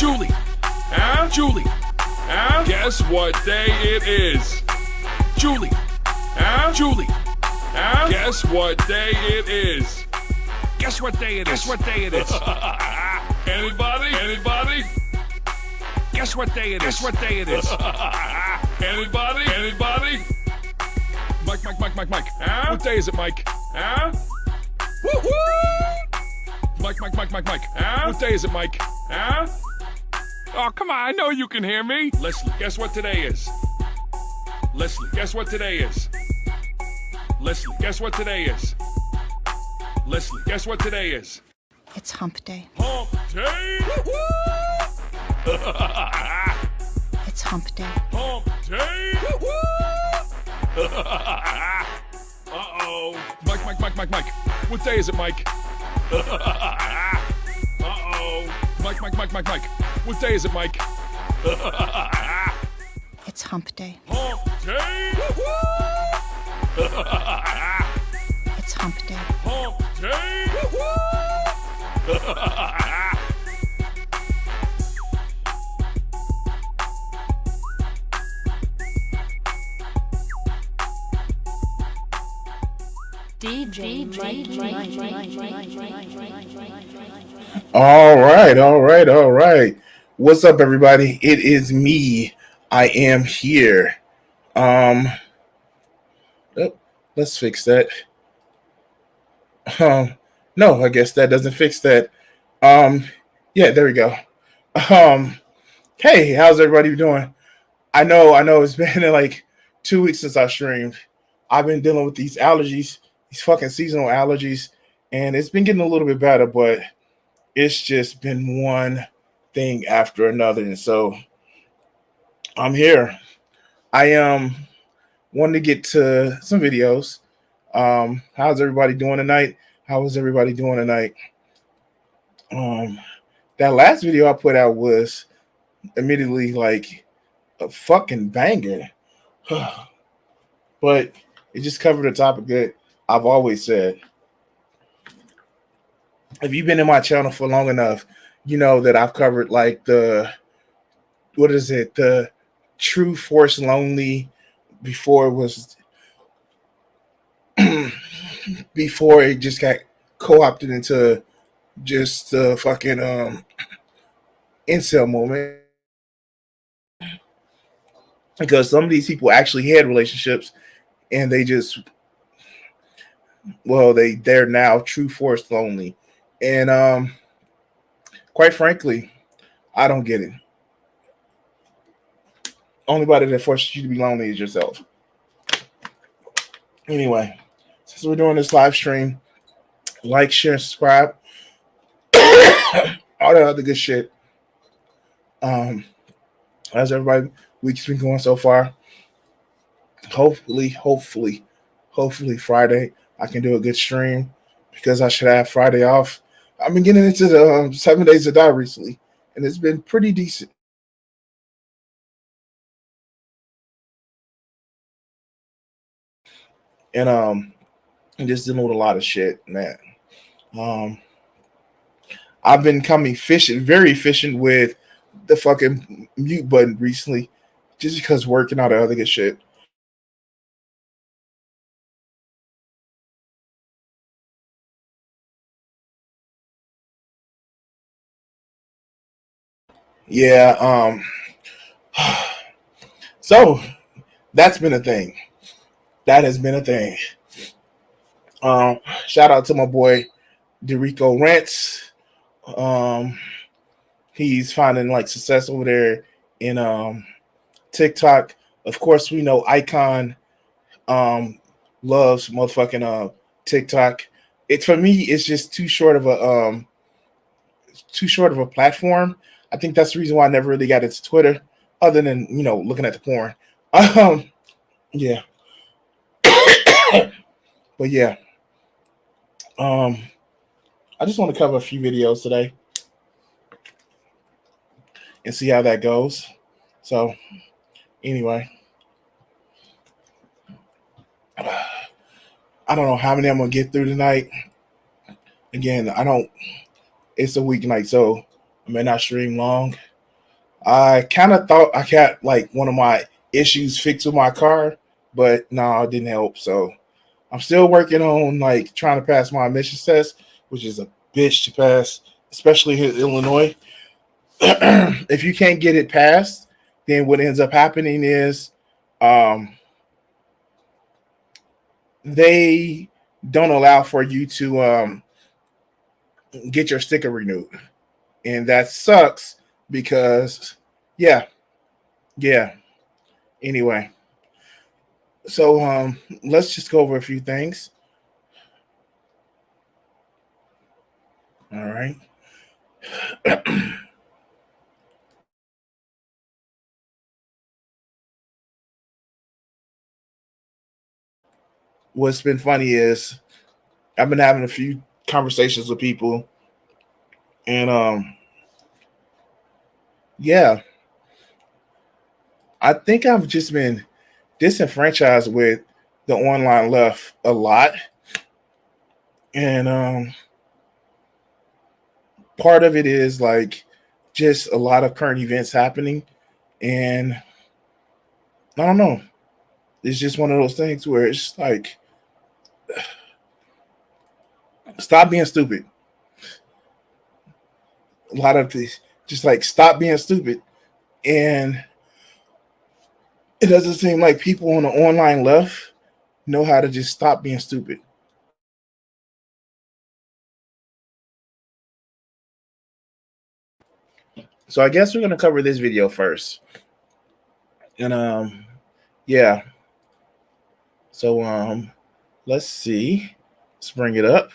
Julie. Julie. Guess what day it is? Julie. Julie. Guess what day it is? Guess what day it is? Guess what day it is? Anybody? Anybody? Guess what day it is? Guess what day it is? Anybody? Anybody? Mike. What day is it, Mike? Woo-hoo! Mike. What day is it, Mike? Oh, come on, I know you can hear me. Leslie, guess what today is? Leslie, guess what today is? Leslie, guess what today is? Leslie, guess what today is? It's hump day. Hump day! It's hump day. Hump day! Uh-oh. Mike. What day is it, Mike? Uh-oh. Mike. What day is it, Mike? It's hump day. Hump day! It's hump day. Hump day! DJ All right. What's up, everybody? It is me. I am here. Let's fix that. No, I guess that doesn't fix that. Yeah, there we go. Hey, how's everybody doing? I know it's been like 2 weeks since I streamed. I've been dealing with these allergies, these fucking seasonal allergies, and it's been getting a little bit better, but it's just been one thing after another. And so I'm here. I wanted to get to some videos. How's everybody doing tonight? How was everybody doing tonight? That last video I put out was admittedly like a fucking banger. But it just covered the topic that I've always said. If you've been in my channel for long enough, you know that I've covered like the true force lonely before it was before it just got co-opted into just the fucking incel moment. Because some of these people actually had relationships and they're now true force lonely. And quite frankly, I don't get it. Only body that forces you to be lonely is yourself. Anyway, since we're doing this live stream, like, share, subscribe, all that other good shit. How's everybody week's been going so far? Hopefully Friday I can do a good stream because I should have Friday off. I've been getting into the 7 Days to Die recently, and it's been pretty decent. And I'm just dealing with a lot of shit, man. I've been very efficient with the fucking mute button recently, just because working out the other good shit. Yeah, so that's been a thing. That has been a thing. Shout out to my boy Derico Rents. He's finding like success over there in TikTok. Of course, we know Icon loves motherfucking TikTok. For me, it's just too short of a platform. I think that's the reason why I never really got into Twitter, other than looking at the porn. Yeah. But yeah. I just want to cover a few videos today and see how that goes. So anyway, I don't know how many I'm gonna get through tonight. Again, it's a weeknight, so I may not stream long. I kind of thought I got like one of my issues fixed with my car, but no, it didn't help. So I'm still working on like trying to pass my emissions test, which is a bitch to pass, especially here in Illinois. If you can't get it passed, then what ends up happening is um, they don't allow for you to get your sticker renewed, and that sucks because yeah, yeah. Anyway, so let's just go over a few things. All right. What's been funny is I've been having a few conversations with people, and yeah, I think I've just been disenfranchised with the online left a lot, and part of it is like just a lot of current events happening, and I don't know. It's just one of those things where it's like, stop being stupid. A lot of these, just like stop being stupid, and it doesn't seem like people on the online left know how to just stop being stupid. So I guess we're gonna cover this video first, and yeah. So let's see. Let's bring it up.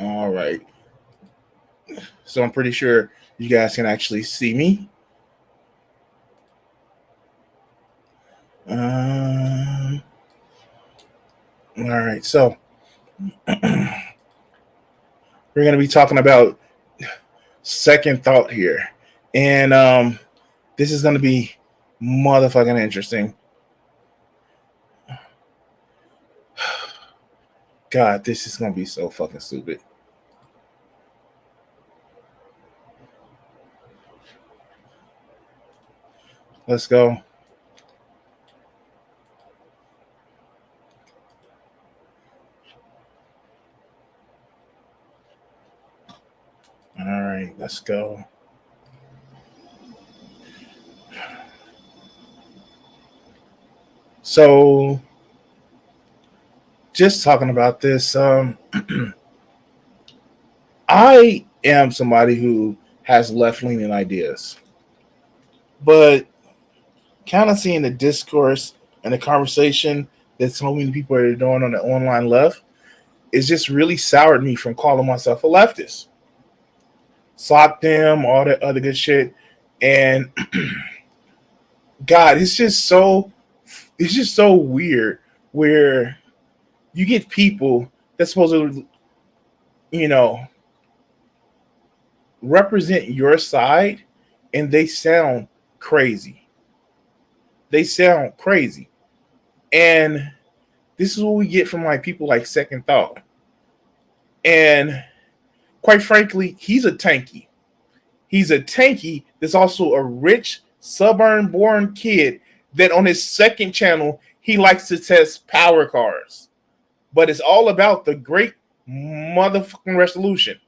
All right. So I'm pretty sure you guys can actually see me. All right. So we're going to be talking about second thought here. And this is going to be motherfucking interesting. God, this is going to be so fucking stupid. Let's go. All right, let's go. So, just talking about this, I am somebody who has left-leaning ideas, but kind of seeing the discourse and the conversation that so many people are doing on the online left is just really soured me from calling myself a leftist. Sock them, all that other good shit, and God, it's just so weird where you get people that's supposed to, you know, represent your side, and they sound crazy. They sound crazy, and this is what we get from like people like Second Thought, and quite frankly, he's a tanky. He's a tanky that's also a rich suburban-born kid that on his second channel he likes to test power cars, but it's all about the great motherfucking resolution.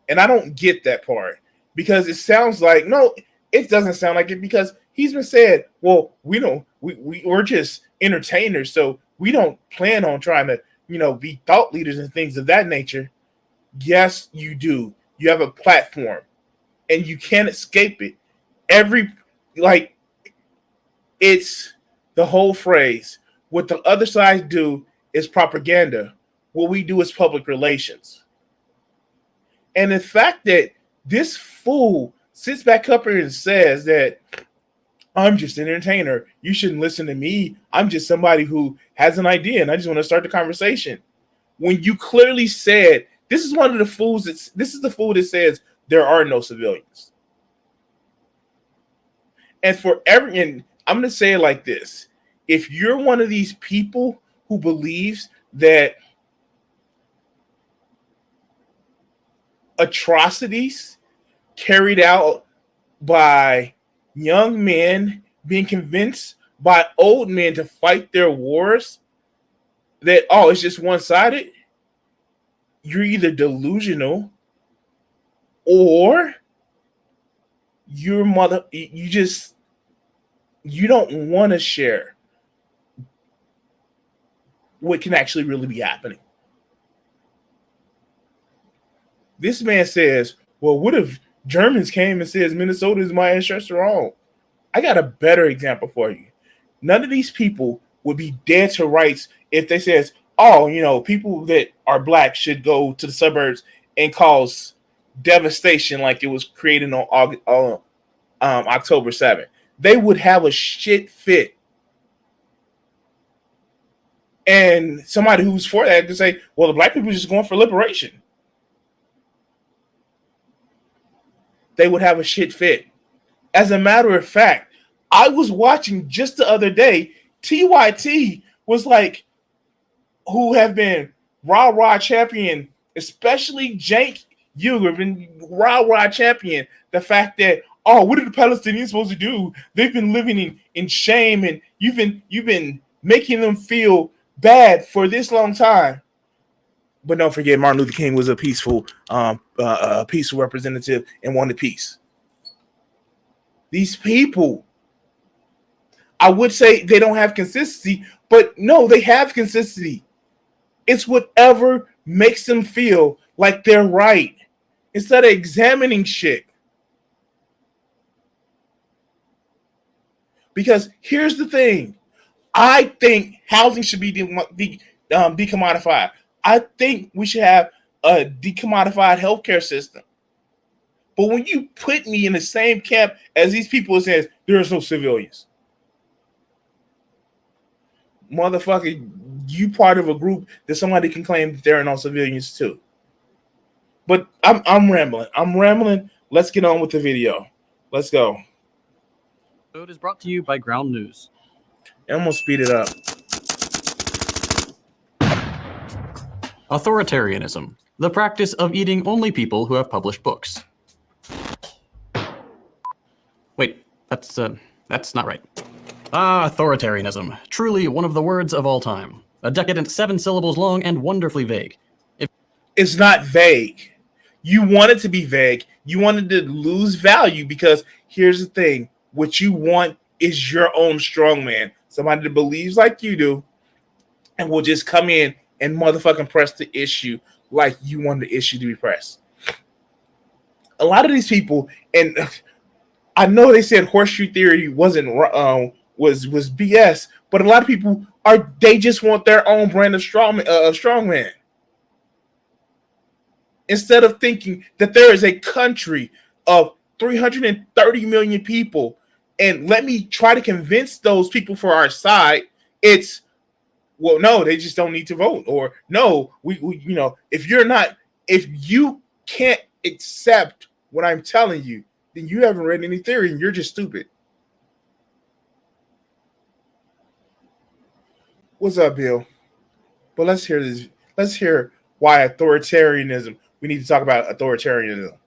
And I don't get that part because it sounds like, no, it doesn't sound like it because he's been said, well, we're just entertainers, so we don't plan on trying to, be thought leaders and things of that nature. Yes, you do. You have a platform and you can't escape it. It's the whole phrase. What the other side do is propaganda. What we do is public relations. And the fact that this fool sits back up here and says that I'm just an entertainer, you shouldn't listen to me, I'm just somebody who has an idea and I just want to start the conversation. When you clearly said, this is the fool that says there are no civilians. And and I'm going to say it like this. If you're one of these people who believes that atrocities carried out by young men being convinced by old men to fight their wars, that, oh, it's just one-sided, you're either delusional or you don't want to share what can actually really be happening. This man says, well, what if Germans came and says Minnesota is my ancestral home? I got a better example for you. None of these people would be dead to rights if they says, oh, people that are black should go to the suburbs and cause devastation like it was created on October 7th. They would have a shit fit. And somebody who's for that could say, well, the black people are just going for liberation. They would have a shit fit. As a matter of fact, I was watching just the other day, TYT was like, who have been rah-rah champion, especially Cenk Uygur, been rah-rah champion the fact that, oh, what are the Palestinians supposed to do? They've been living in shame, and you've been making them feel bad for this long time. But don't forget, Martin Luther King was a peaceful representative and wanted peace. These people, I would say they don't have consistency, but no, they have consistency. It's whatever makes them feel like they're right instead of examining shit. Because here's the thing. I think housing should be decommodified. I think we should have a decommodified healthcare system. But when you put me in the same camp as these people who says there's no civilians, motherfucker, you part of a group that somebody can claim that there are no civilians too. But I'm rambling. Let's get on with the video. Let's go. It is brought to you by Ground News. I'm gonna speed it up. Authoritarianism, the practice of eating only people who have published books. Wait, that's not right. Authoritarianism, truly one of the words of all time. A decadent 7 syllables long and wonderfully vague. It's not vague. You want it to be vague. You wanted to lose value because here's the thing. What you want is your own strongman. Somebody that believes like you do and will just come in and motherfucking press the issue like you want the issue to be pressed. A lot of these people, and I know they said horseshoe theory was BS, but a lot of people they just want their own brand of strongman. Instead of thinking that there is a country of 330 million people, and let me try to convince those people for our side, it's, well, no, they just don't need to vote. Or no, we if you can't accept what I'm telling you, then you haven't read any theory and you're just stupid. What's up, Bill? But let's hear this. Let's hear why authoritarianism. We need to talk about authoritarianism.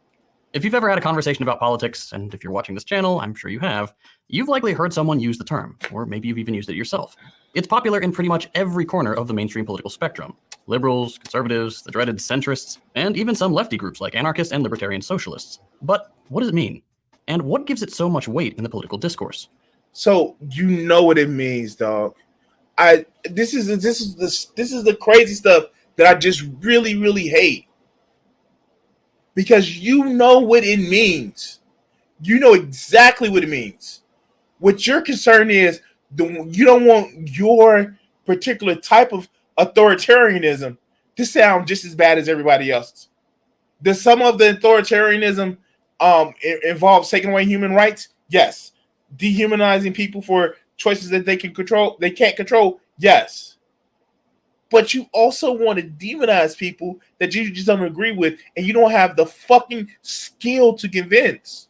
If you've ever had a conversation about politics, and if you're watching this channel, I'm sure you have, you've likely heard someone use the term, or maybe you've even used it yourself. It's popular in pretty much every corner of the mainstream political spectrum. Liberals, conservatives, the dreaded centrists, and even some lefty groups like anarchists and libertarian socialists. But what does it mean? And what gives it so much weight in the political discourse? So you know what it means, dog. This is the crazy stuff that I just really, really hate. Because you know what it means. You know exactly what it means. What your concern is, you don't want your particular type of authoritarianism to sound just as bad as everybody else's. Does some of the authoritarianism involve taking away human rights? Yes. Dehumanizing people for choices that they can't control? Yes. but you also want to demonize people that you just don't agree with, and you don't have the fucking skill to convince.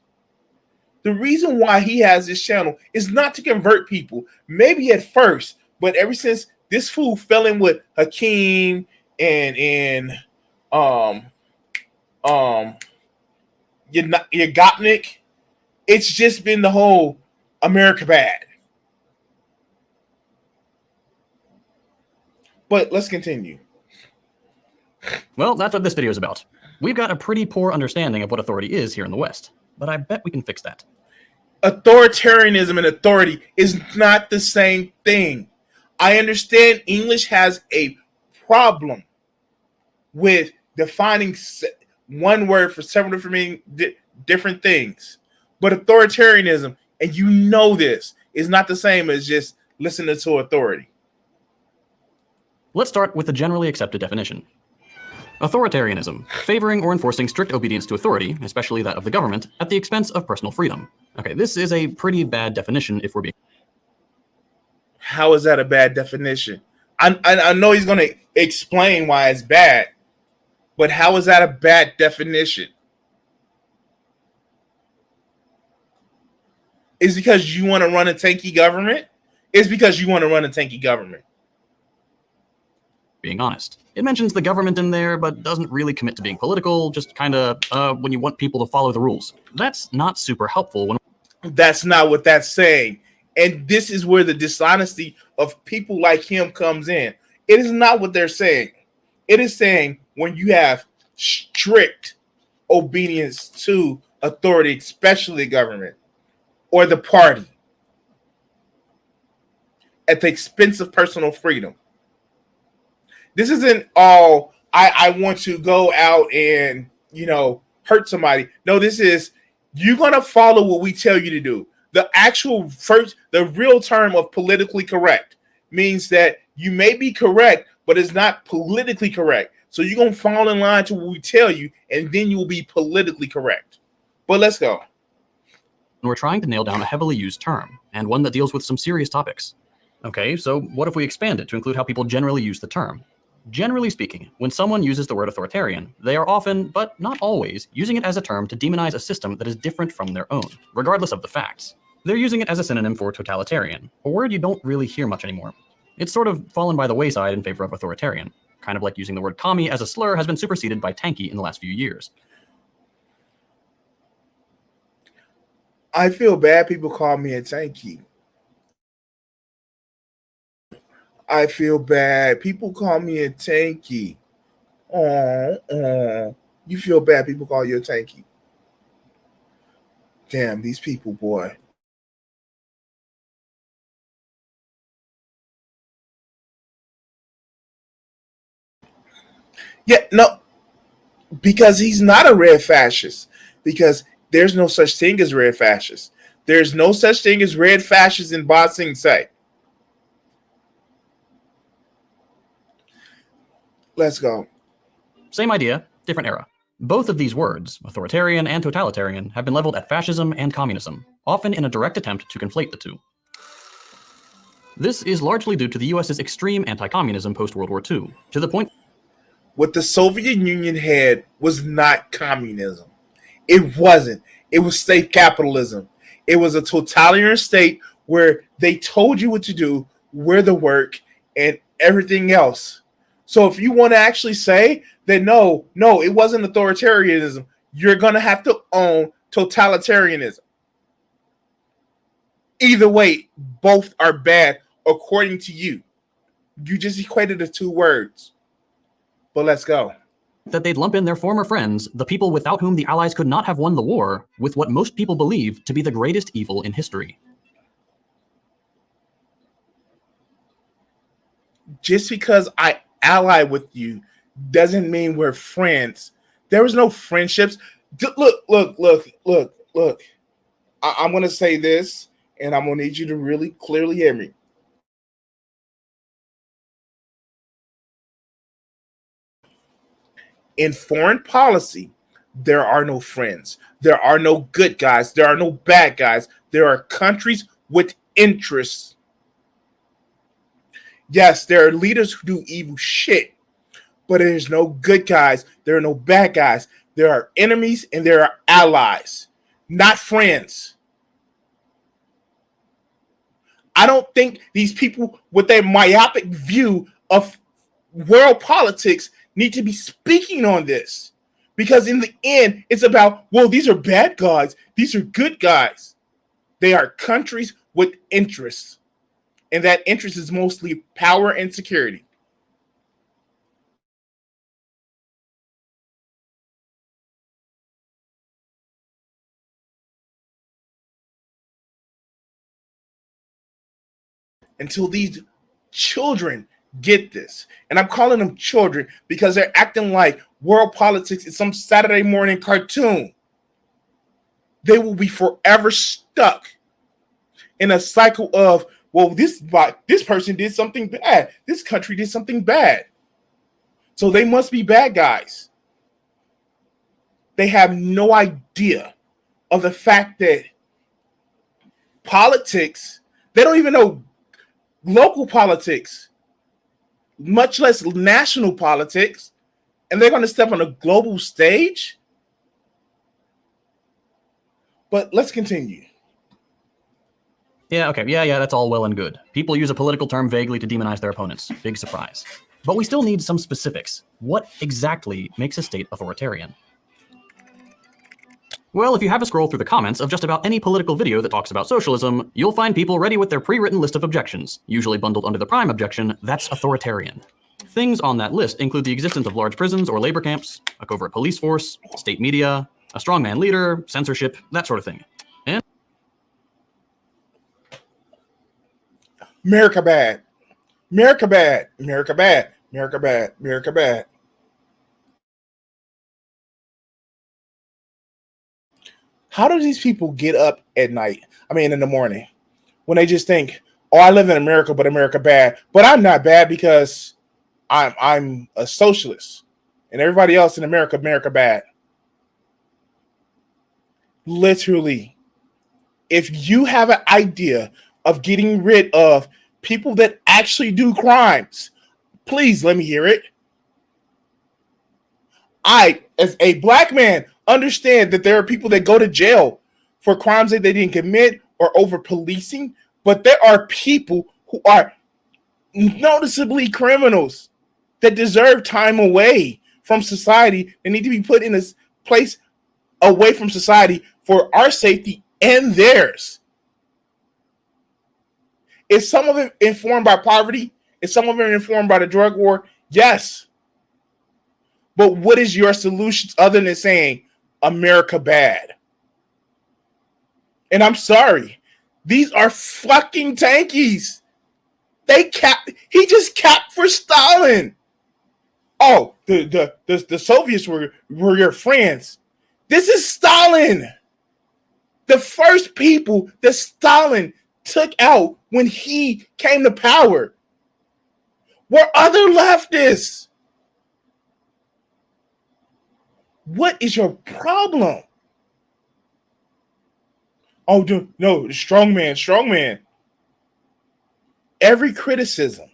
The reason why he has this channel is not to convert people, maybe at first, but ever since this fool fell in with Hakeem and Yagopnik, it's just been the whole America bad. But let's continue. Well, that's what this video is about. We've got a pretty poor understanding of what authority is here in the West, but I bet we can fix that. Authoritarianism and authority is not the same thing. I understand English has a problem with defining one word for several different things. But authoritarianism, and you know this, is not the same as just listening to authority. Let's start with the generally accepted definition. Authoritarianism, favoring or enforcing strict obedience to authority, especially that of the government, at the expense of personal freedom. Okay, this is a pretty bad definition if we're being... How is that a bad definition? I know he's going to explain why it's bad, but how is that a bad definition? Is because you want to run a tanky government? It's because you want to run a tanky government. Being honest. It mentions the government in there, but doesn't really commit to being political, just kind of when you want people to follow the rules. That's not super helpful. That's not what that's saying. And this is where the dishonesty of people like him comes in. It is not what they're saying. It is saying when you have strict obedience to authority, especially the government or the party, at the expense of personal freedom. This isn't all I want to go out and, hurt somebody. No, this is you're going to follow what we tell you to do. The real term of politically correct means that you may be correct, but it's not politically correct. So you're going to fall in line to what we tell you, and then you will be politically correct. But let's go. We're trying to nail down a heavily used term, and one that deals with some serious topics. Okay, so what if we expand it to include how people generally use the term? Generally speaking, when someone uses the word authoritarian, they are often, but not always, using it as a term to demonize a system that is different from their own, regardless of the facts. They're using it as a synonym for totalitarian, a word you don't really hear much anymore. It's sort of fallen by the wayside in favor of authoritarian, kind of like using the word commie as a slur has been superseded by tanky in the last few years. I feel bad people call me a tanky. I feel bad. People call me a tanky. Oh, you feel bad people call you a tanky. Damn, these people, boy. Yeah, no, because he's not a red fascist. Because there's no such thing as red fascists. There's no such thing as red fascists in Ba Sing Se. Let's go. Same idea, different era. Both of these words, authoritarian and totalitarian, have been leveled at fascism and communism, often in a direct attempt to conflate the two. This is largely due to the US's extreme anti-communism post-World War II, to the point what the Soviet Union had was not communism. It wasn't. It was state capitalism. It was a totalitarian state where they told you what to do, where to work, and everything else. So if you want to actually say that no, it wasn't authoritarianism, you're going to have to own totalitarianism. Either way, both are bad according to you. You just equated the two words. But let's go. That they'd lump in their former friends, the people without whom the Allies could not have won the war, with what most people believe to be the greatest evil in history. Just because I ally with you doesn't mean we're friends. There was no friendships. Look. I'm going to say this, and I'm going to need you to really clearly hear me. In foreign policy, there are no friends. There are no good guys. There are no bad guys. There are countries with interests. Yes, there are leaders who do evil shit, but there's no good guys. There are no bad guys. There are enemies and there are allies, not friends. I don't think these people with their myopic view of world politics need to be speaking on this. Because in the end, it's about, well, these are bad guys. These are good guys. They are countries with interests. And that interest is mostly power and security. Until these children get this. And I'm calling them children because they're acting like world politics is some Saturday morning cartoon. They will be forever stuck in a cycle of, well, this person did something bad. This country did something bad. So they must be bad guys. They have no idea of the fact that politics, they don't even know local politics, much less national politics, and they're going to step on a global stage. But let's continue. Yeah, okay. Yeah, that's all well and good. People use a political term vaguely to demonize their opponents. Big surprise. But we still need some specifics. What exactly makes a state authoritarian? Well, if you have a scroll through the comments of just about any political video that talks about socialism, you'll find people ready with their pre-written list of objections, usually bundled under the prime objection, that's authoritarian. Things on that list include the existence of large prisons or labor camps, a covert police force, state media, a strongman leader, censorship, that sort of thing. And America bad. America bad. America bad. America bad. America bad. How do these people get up at night? I mean, in the morning, when they just think, "Oh, I live in America, but America bad." But I'm not bad because I'm a socialist, and everybody else in America bad. Literally, if you have an idea of getting rid of people that actually do crimes, please let me hear it. I, as a black man, understand that there are people that go to jail for crimes that they didn't commit or over policing, but there are people who are noticeably criminals that deserve time away from society. They need to be put in a place away from society for our safety and theirs. Is some of it informed by poverty? Is some of it informed by the drug war? Yes. But what is your solution other than saying America bad? And I'm sorry, these are fucking tankies. He just capped for Stalin. Oh, the Soviets were your friends. This is Stalin. The first people that Stalin took out when he came to power were other leftists. What is your problem? Oh, no, strongman. Every criticism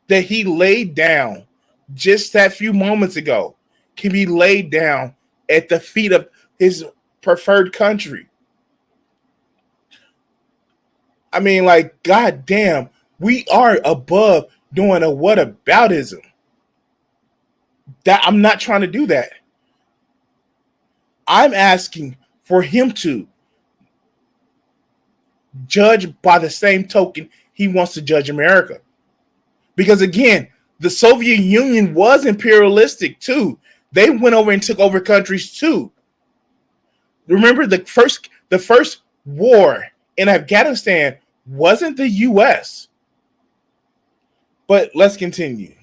that he laid down just that few moments ago can be laid down at the feet of his preferred country. I mean, like, goddamn, we are above doing a whataboutism. That I'm not trying to do that. I'm asking for him to judge by the same token he wants to judge America. Because again, the Soviet Union was imperialistic too. They went over and took over countries too. Remember, the first war in Afghanistan wasn't the US. But let's continue.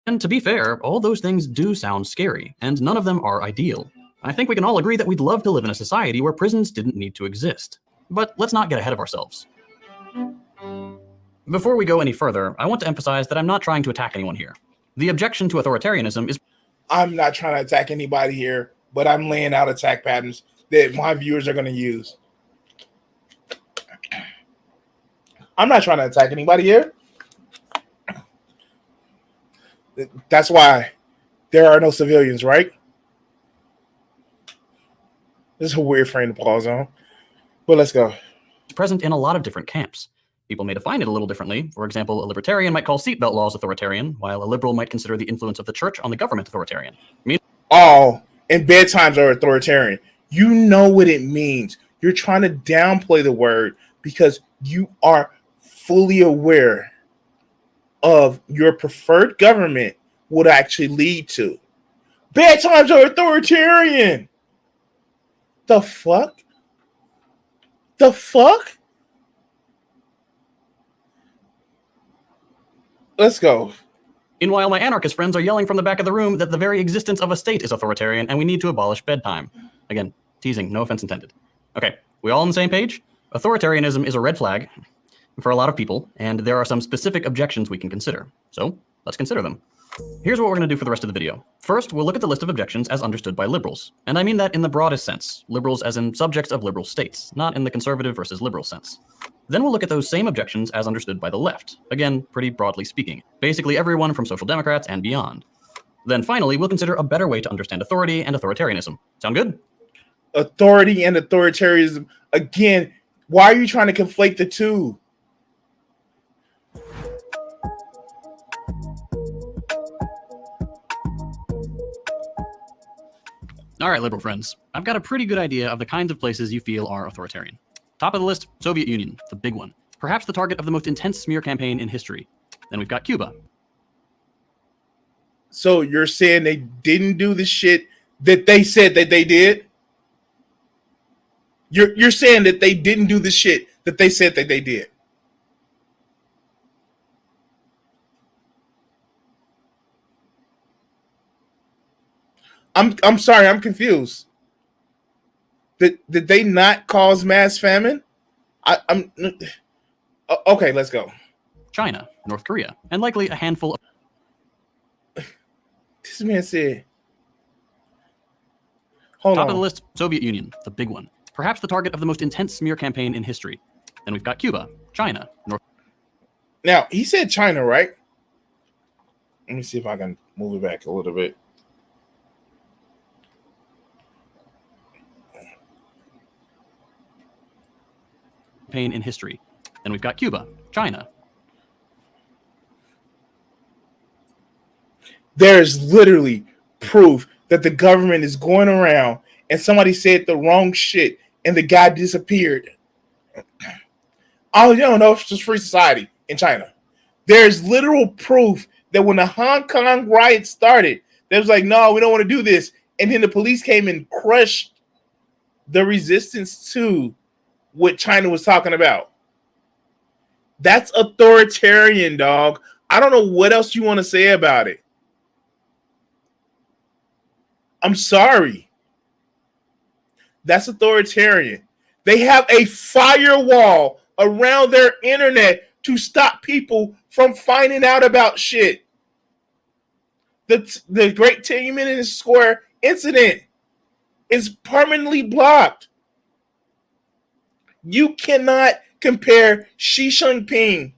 And to be fair, all those things do sound scary, and none of them are ideal. I think we can all agree that we'd love to live in a society where prisons didn't need to exist. But let's not get ahead of ourselves. Before we go any further, I want to emphasize that I'm not trying to attack anyone here. The objection to authoritarianism is... I'm not trying to attack anybody here, but I'm laying out attack patterns that my viewers are going to use. I'm not trying to attack anybody here. That's why there are no civilians, right? This is a weird frame to pause on. But let's go. It's present in a lot of different camps. People may define it a little differently. For example, a libertarian might call seatbelt laws authoritarian, while a liberal might consider the influence of the church on the government authoritarian. Oh, and bedtimes are authoritarian. You know what it means. You're trying to downplay the word because you are fully aware of your preferred government would actually lead to. Bedtimes are authoritarian. The fuck? The fuck? Let's go. Meanwhile, my anarchist friends are yelling from the back of the room that the very existence of a state is authoritarian and we need to abolish bedtime. Again, teasing, no offense intended. Okay, we all on the same page? Authoritarianism is a red flag for a lot of people, and there are some specific objections we can consider. So, let's consider them. Here's what we're going to do for the rest of the video. First, we'll look at the list of objections as understood by liberals. And I mean that in the broadest sense. Liberals as in subjects of liberal states, not in the conservative versus liberal sense. Then we'll look at those same objections as understood by the left. Again, pretty broadly speaking. Basically everyone from social democrats and beyond. Then finally, we'll consider a better way to understand authority and authoritarianism. Sound good? Authority and authoritarianism. Again, why are you trying to conflate the two? All right, liberal friends. I've got a pretty good idea of the kinds of places you feel are authoritarian. Top of the list, Soviet Union, the big one. Perhaps the target of the most intense smear campaign in history. Then we've got Cuba. So you're saying they didn't do the shit that they said that they did? You're saying that they didn't do the shit that they said that they did? I'm sorry, I'm confused. Did they not cause mass famine? I'm okay. Let's go. China, North Korea, and likely a handful of... This man said, "Hold Top on." of the list, Soviet Union, the big one. Perhaps the target of the most intense smear campaign in history. Then we've got Cuba, China, North... Now he said China, right? Let me see if I can move it back a little bit. Campaign in history. Then we've got Cuba, China. There's literally proof that the government is going around and somebody said the wrong shit and the guy disappeared. Oh, you don't know, it's just free society in China. There's literal proof that when the Hong Kong riot started, they was like, no, we don't want to do this. And then the police came and crushed the resistance to what China was talking about. That's authoritarian, dog. I don't know what else you want to say about it. I'm sorry. That's authoritarian. They have a firewall around their internet to stop people from finding out about shit. The Great Tiananmen Square incident is permanently blocked. You cannot compare Xi Jinping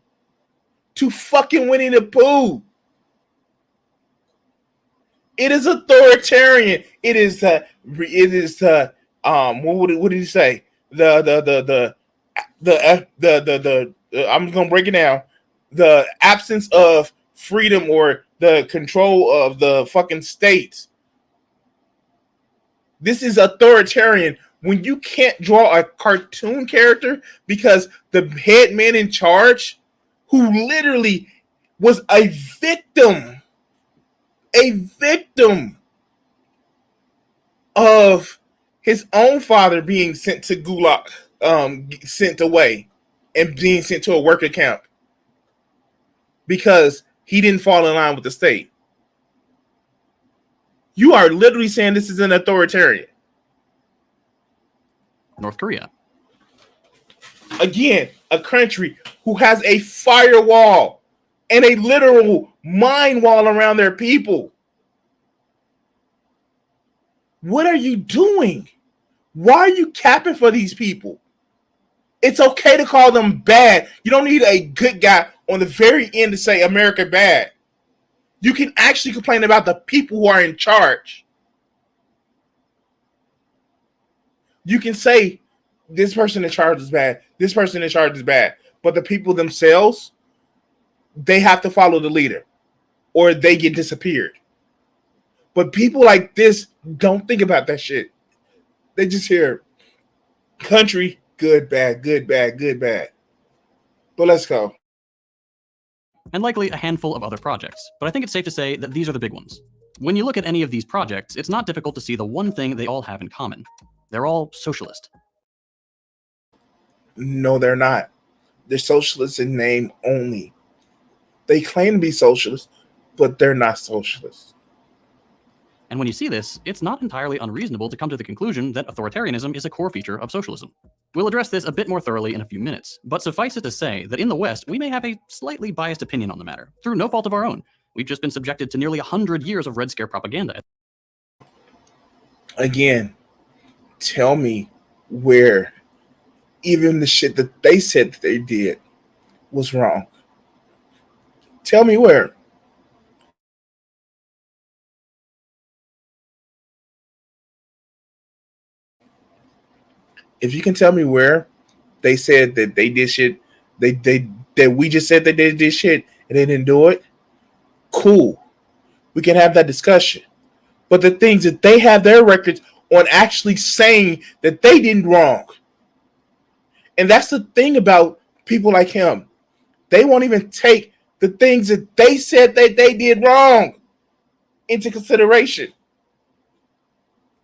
to fucking Winnie the Pooh. It is authoritarian. It is the what did he say? The I'm gonna break it down. The absence of freedom or the control of the fucking states. This is authoritarian when you can't draw a cartoon character because the head man in charge, who literally was a victim of his own father being sent to Gulag, sent away and being sent to a worker camp because he didn't fall in line with the state. You are literally saying this is an authoritarian. North Korea. Again, a country who has a firewall and a literal mind wall around their people. What are you doing? Why are you capping for these people? It's okay to call them bad. You don't need a good guy on the very end to say America bad. You can actually complain about the people who are in charge. You can say this person in charge is bad, this person in charge is bad, but the people themselves, they have to follow the leader or they get disappeared. But people like this don't think about that shit. They just hear country, good, bad, good, bad, good, bad. But let's go. And likely a handful of other projects, but I think it's safe to say that these are the big ones. When you look at any of these projects, it's not difficult to see the one thing they all have in common. They're all socialist. No, they're not. They're socialists in name only. They claim to be socialists, but they're not socialists. And when you see this, it's not entirely unreasonable to come to the conclusion that authoritarianism is a core feature of socialism. We'll address this a bit more thoroughly in a few minutes, but suffice it to say that in the West, we may have a slightly biased opinion on the matter, through no fault of our own. We've just been subjected to nearly 100 years of Red Scare propaganda. Again, tell me where even the shit that they said that they did was wrong. Tell me where. If you can tell me where they said that they did shit, that we just said that they did shit and they didn't do it, cool. We can have that discussion. But the things that they have their records on actually saying that they did wrong. And that's the thing about people like him. They won't even take the things that they said that they did wrong into consideration.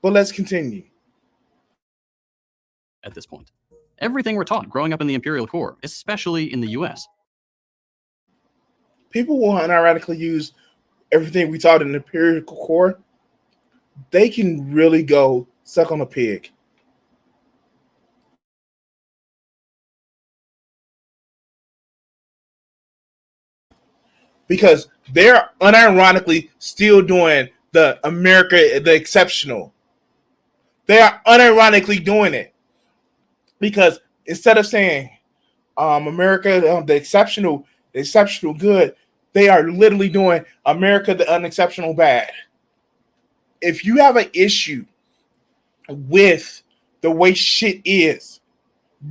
But let's continue. At this point, everything we're taught growing up in the imperial core, especially in the US. People will unironically use everything we taught in the imperial core. They can really go suck on a pig. Because they're unironically still doing the America, the exceptional. They are unironically doing it. Because instead of saying America, the exceptional good, they are literally doing America, the unexceptional bad. If you have an issue with the way shit is,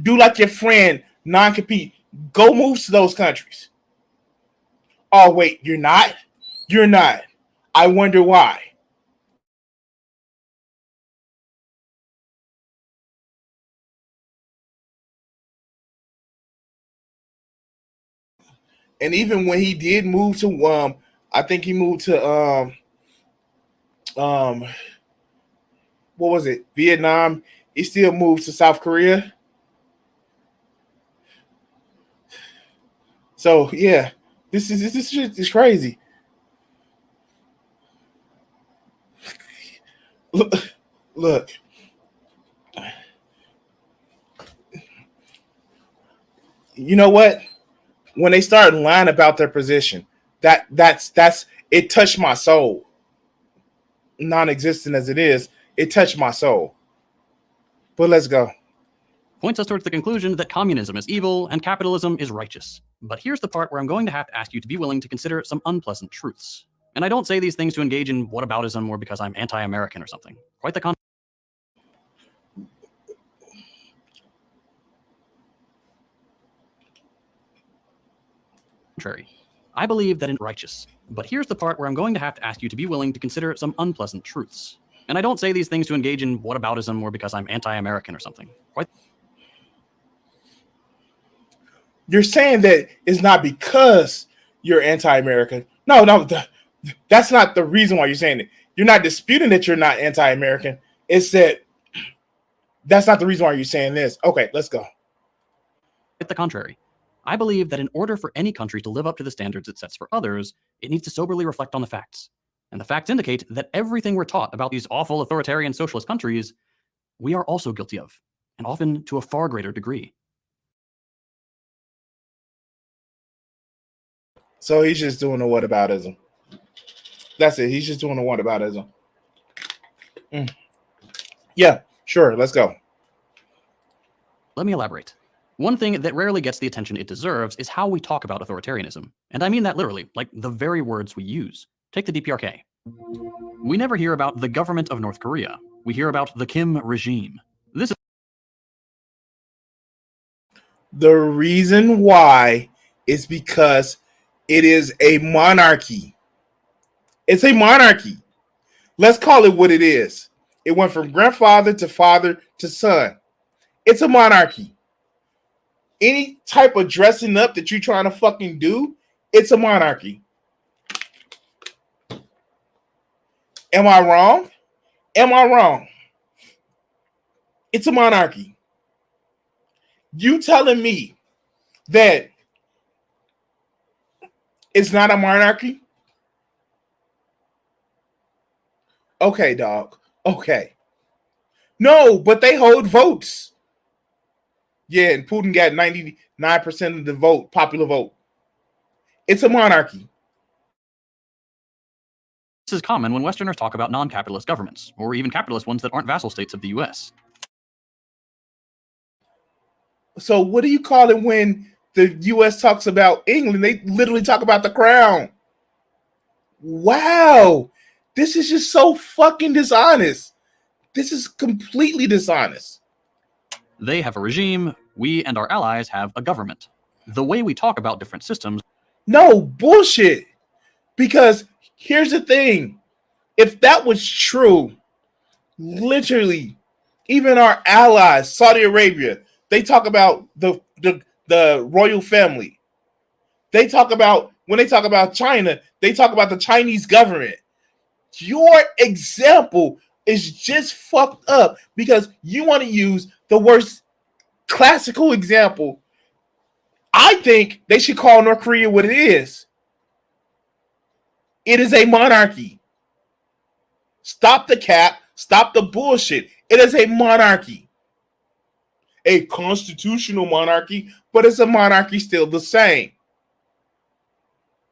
do like your friend, non-compete. Go move to those countries. Oh, wait, you're not? You're not. I wonder why. And even when he did move to I think he moved to what was it? Vietnam. He still moved to South Korea. So yeah, this shit is crazy. Look. You know what? When they started lying about their position, that's it touched my soul. Non-existent as it is, it touched my soul. But let's go. Points us towards the conclusion that communism is evil and capitalism is righteous. But here's the part where I'm going to have to ask you to be willing to consider some unpleasant truths. And I don't say these things to engage in whataboutism or because I'm anti-American or something. Quite the contrary. I believe that in righteous. But here's the part where I'm going to have to ask you to be willing to consider some unpleasant truths. And I don't say these things to engage in whataboutism or because I'm anti-American or something. You're saying that it's not because you're anti-American. No, that's not the reason why you're saying it. You're not disputing that you're not anti-American. It's that that's not the reason why you're saying this. Okay, let's go. Quite the contrary. I believe that in order for any country to live up to the standards it sets for others, it needs to soberly reflect on the facts. And the facts indicate that everything we're taught about these awful authoritarian socialist countries, we are also guilty of, and often to a far greater degree. So he's just doing a whataboutism. That's it. He's just doing a whataboutism. Yeah, sure. Let's go. Let me elaborate. One thing that rarely gets the attention it deserves is how we talk about authoritarianism. And I mean that literally, like the very words we use. Take the DPRK. We never hear about the government of North Korea. We hear about the Kim regime. This is The reason why is because it is a monarchy. It's a monarchy. Let's call it what it is. It went from grandfather to father to son. It's a monarchy. Any type of dressing up that you're trying to fucking do, it's a monarchy. Am I wrong? Am I wrong? It's a monarchy. You telling me that it's not a monarchy? Okay, dog. Okay. No, but they hold votes. Yeah, and Putin got 99% of the vote, popular vote. It's a monarchy. This is common when Westerners talk about non-capitalist governments, or even capitalist ones that aren't vassal states of the US. So what do you call it when the US talks about England? They literally talk about the crown. Wow. This is just so fucking dishonest. This is completely dishonest. They have a regime, we and our allies have a government. The way we talk about different systems. No, bullshit. Because here's the thing. If that was true, literally, even our allies, Saudi Arabia, they talk about the royal family. They talk about, when they talk about China, they talk about the Chinese government. Your example is just fucked up because you want to use the worst classical example. I think they should call North Korea what it is. It is a monarchy. Stop the cap. Stop the bullshit. It is a monarchy. A constitutional monarchy, but it's a monarchy still the same.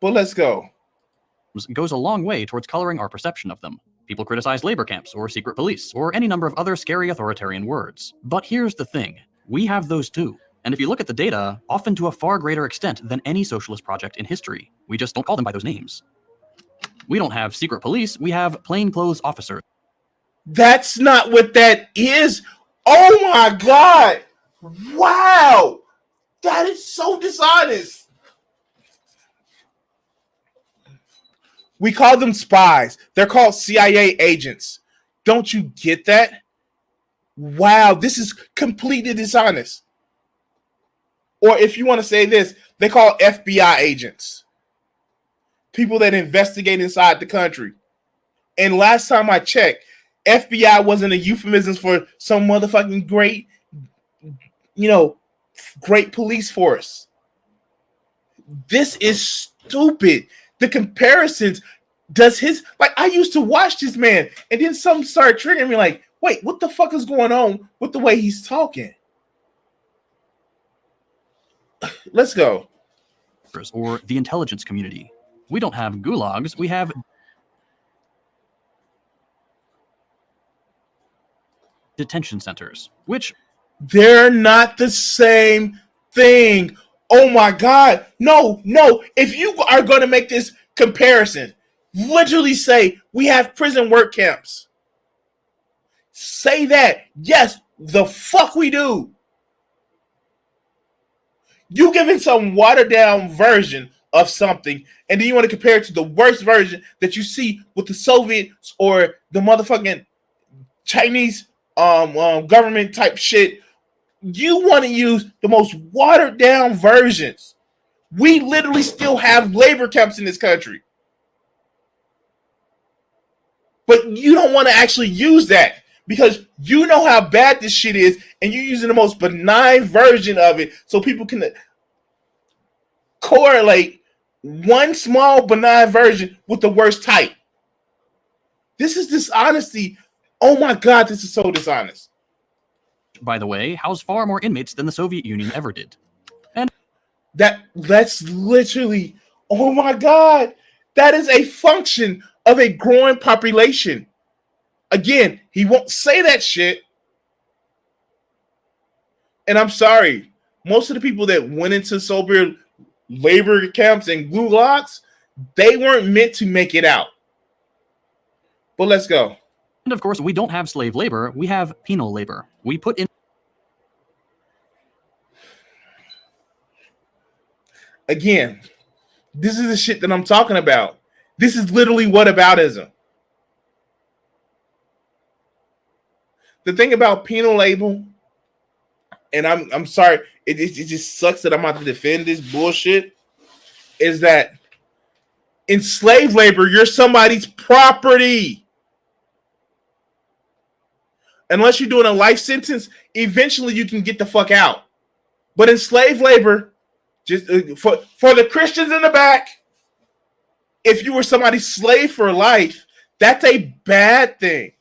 But let's go. Goes a long way towards coloring our perception of them. People criticize labor camps or secret police or any number of other scary authoritarian words. But here's the thing. We have those too. And if you look at the data, often to a far greater extent than any socialist project in history. We just don't call them by those names. We don't have secret police, we have plainclothes officers. That's not what that is. Oh my God. Wow. That is so dishonest. We call them spies. They're called CIA agents. Don't you get that? Wow, this is completely dishonest. Or if you want to say this, they call FBI agents. People that investigate inside the country. And last time I checked, FBI wasn't a euphemism for some motherfucking great, great police force. This is stupid. The comparisons, I used to watch this man, and then something started triggering me like, wait, what the fuck is going on with the way he's talking? Let's go. Or the intelligence community. We don't have gulags, we have detention centers, which they're not the same thing. Oh my God. No. If you are going to make this comparison, literally say we have prison work camps. Say that. Yes, the fuck we do. You giving some watered down version of something, and then you want to compare it to the worst version that you see with the Soviets or the motherfucking Chinese government type shit. You want to use the most watered down versions. We literally still have labor camps in this country. But you don't want to actually use that because you know how bad this shit is and you're using the most benign version of it so people can correlate one small benign version with the worst type. This is dishonesty. Oh my God, this is so dishonest. By the way, house far more inmates than the Soviet Union ever did. And that's literally, oh my God, that is a function of a growing population. Again, he won't say that shit. And I'm sorry, most of the people that went into Soviet labor camps and gulags, they weren't meant to make it out. But let's go. And of course, we don't have slave labor, we have penal labor. We put in Again, this is the shit that I'm talking about. This is literally whataboutism. The thing about penal labor, and I'm sorry, it just sucks that I'm about to defend this bullshit, is that in slave labor, you're somebody's property. Unless you're doing a life sentence, eventually you can get the fuck out. But in slave labor, just for the Christians in the back, if you were somebody's slave for life, that's a bad thing.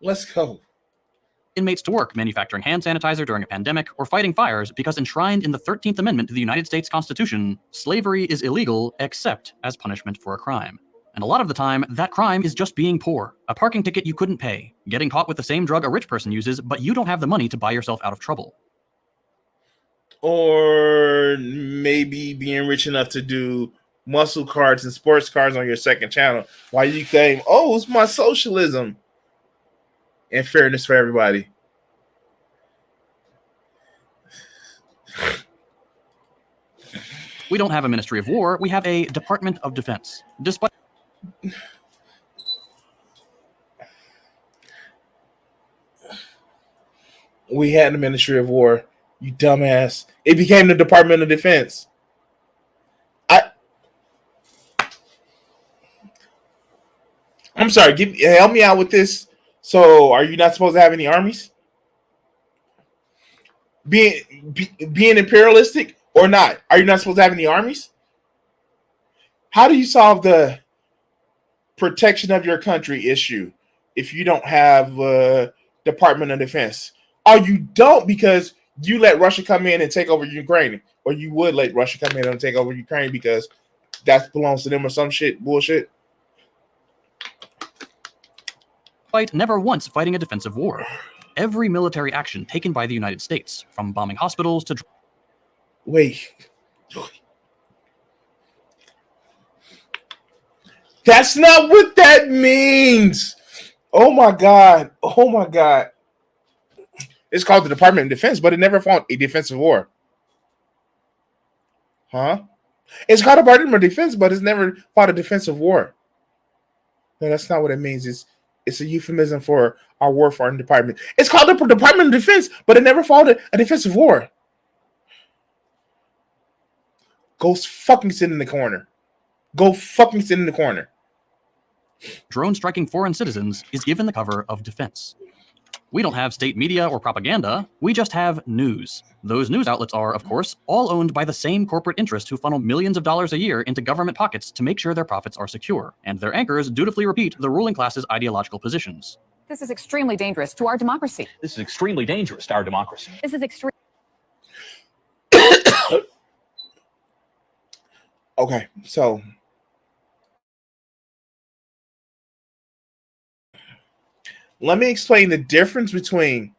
Let's go. Inmates to work manufacturing hand sanitizer during a pandemic or fighting fires because enshrined in the 13th Amendment to the United States Constitution, slavery is illegal except as punishment for a crime. And a lot of the time, that crime is just being poor. A parking ticket you couldn't pay, getting caught with the same drug a rich person uses, but you don't have the money to buy yourself out of trouble. Or maybe being rich enough to do muscle cards and sports cards on your second channel while you claim, oh, it's my socialism. And fairness for everybody. We don't have a Ministry of War, we have a Department of Defense. Despite we had the Ministry of War, you dumbass. It became the Department of Defense. I'm sorry, help me out with this. So, are you not supposed to have any armies? Being imperialistic or not? Are you not supposed to have any armies? How do you solve the protection of your country issue if you don't have a Department of Defense? Oh, you don't, because you let Russia come in and take over Ukraine, or you would let Russia come in and take over Ukraine because that belongs to them or some shit bullshit. never once fighting a defensive war. Every military action taken by the United States, from bombing hospitals to... Wait. That's not what that means. Oh my God. Oh my God. It's called the Department of Defense, but it never fought a defensive war. Huh? It's called a Department of Defense, but it's never fought a defensive war. No, that's not what it means. It's a euphemism for our warfighting department. It's called the Department of Defense, but it never fought a defensive war. Go fucking sit in the corner. Go fucking sit in the corner. Drone striking foreign citizens is given the cover of defense. We don't have state media or propaganda. We just have news. Those news outlets are, of course, all owned by the same corporate interests who funnel millions of dollars a year into government pockets to make sure their profits are secure. And their anchors dutifully repeat the ruling class's ideological positions. This is extremely dangerous to our democracy. This is extremely dangerous to our democracy. This is extreme. Okay, so let me explain the difference between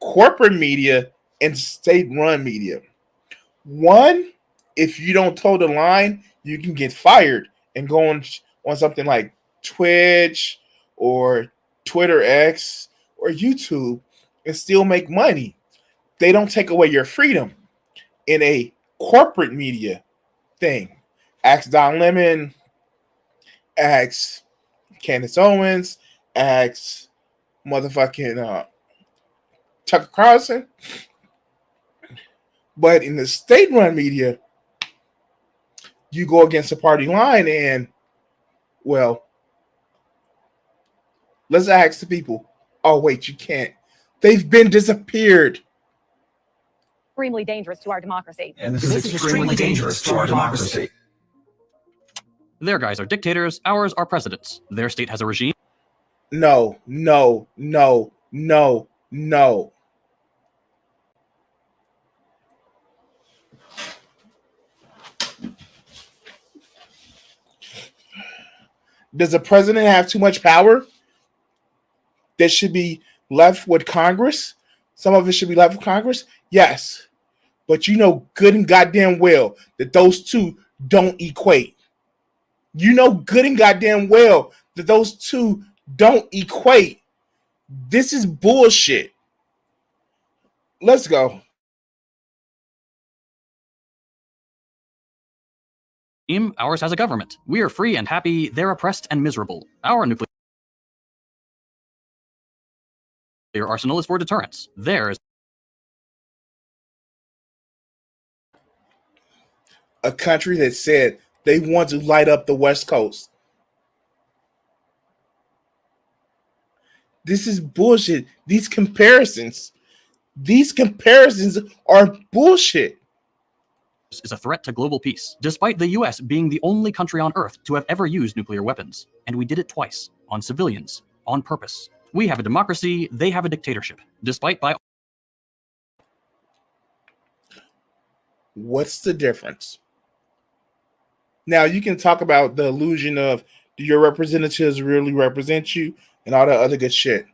corporate media and state-run media. One, if you don't toe the line, you can get fired and go on something like Twitch or Twitter X or YouTube and still make money. They don't take away your freedom. In a corporate media thing, ask Don Lemon, ask Candace Owens, ask motherfucking Tucker Carlson. But in the state-run media, you go against the party line and, well, let's ask the people. Oh, wait, you can't. They've been disappeared. Extremely dangerous to our democracy. And this is extremely dangerous to our democracy. Their guys are dictators, ours are presidents. Their state has a regime. No, no, no, no, no. Does the president have too much power that should be left with Congress? Some of it should be left with Congress? Yes. But you know good and goddamn well that those two don't equate. You know good and goddamn well that those two don't equate. This is bullshit. Let's go. Ours has a government. We are free and happy. They're oppressed and miserable. Our nuclear arsenal is for deterrence. Theirs. A country that said they want to light up the West Coast. This is bullshit. These comparisons are bullshit. Is a threat to global peace, despite the US being the only country on Earth to have ever used nuclear weapons. And we did it twice, on civilians, on purpose. We have a democracy, they have a dictatorship, despite by... What's the difference? Now, you can talk about the illusion of, do your representatives really represent you, and all that other good shit.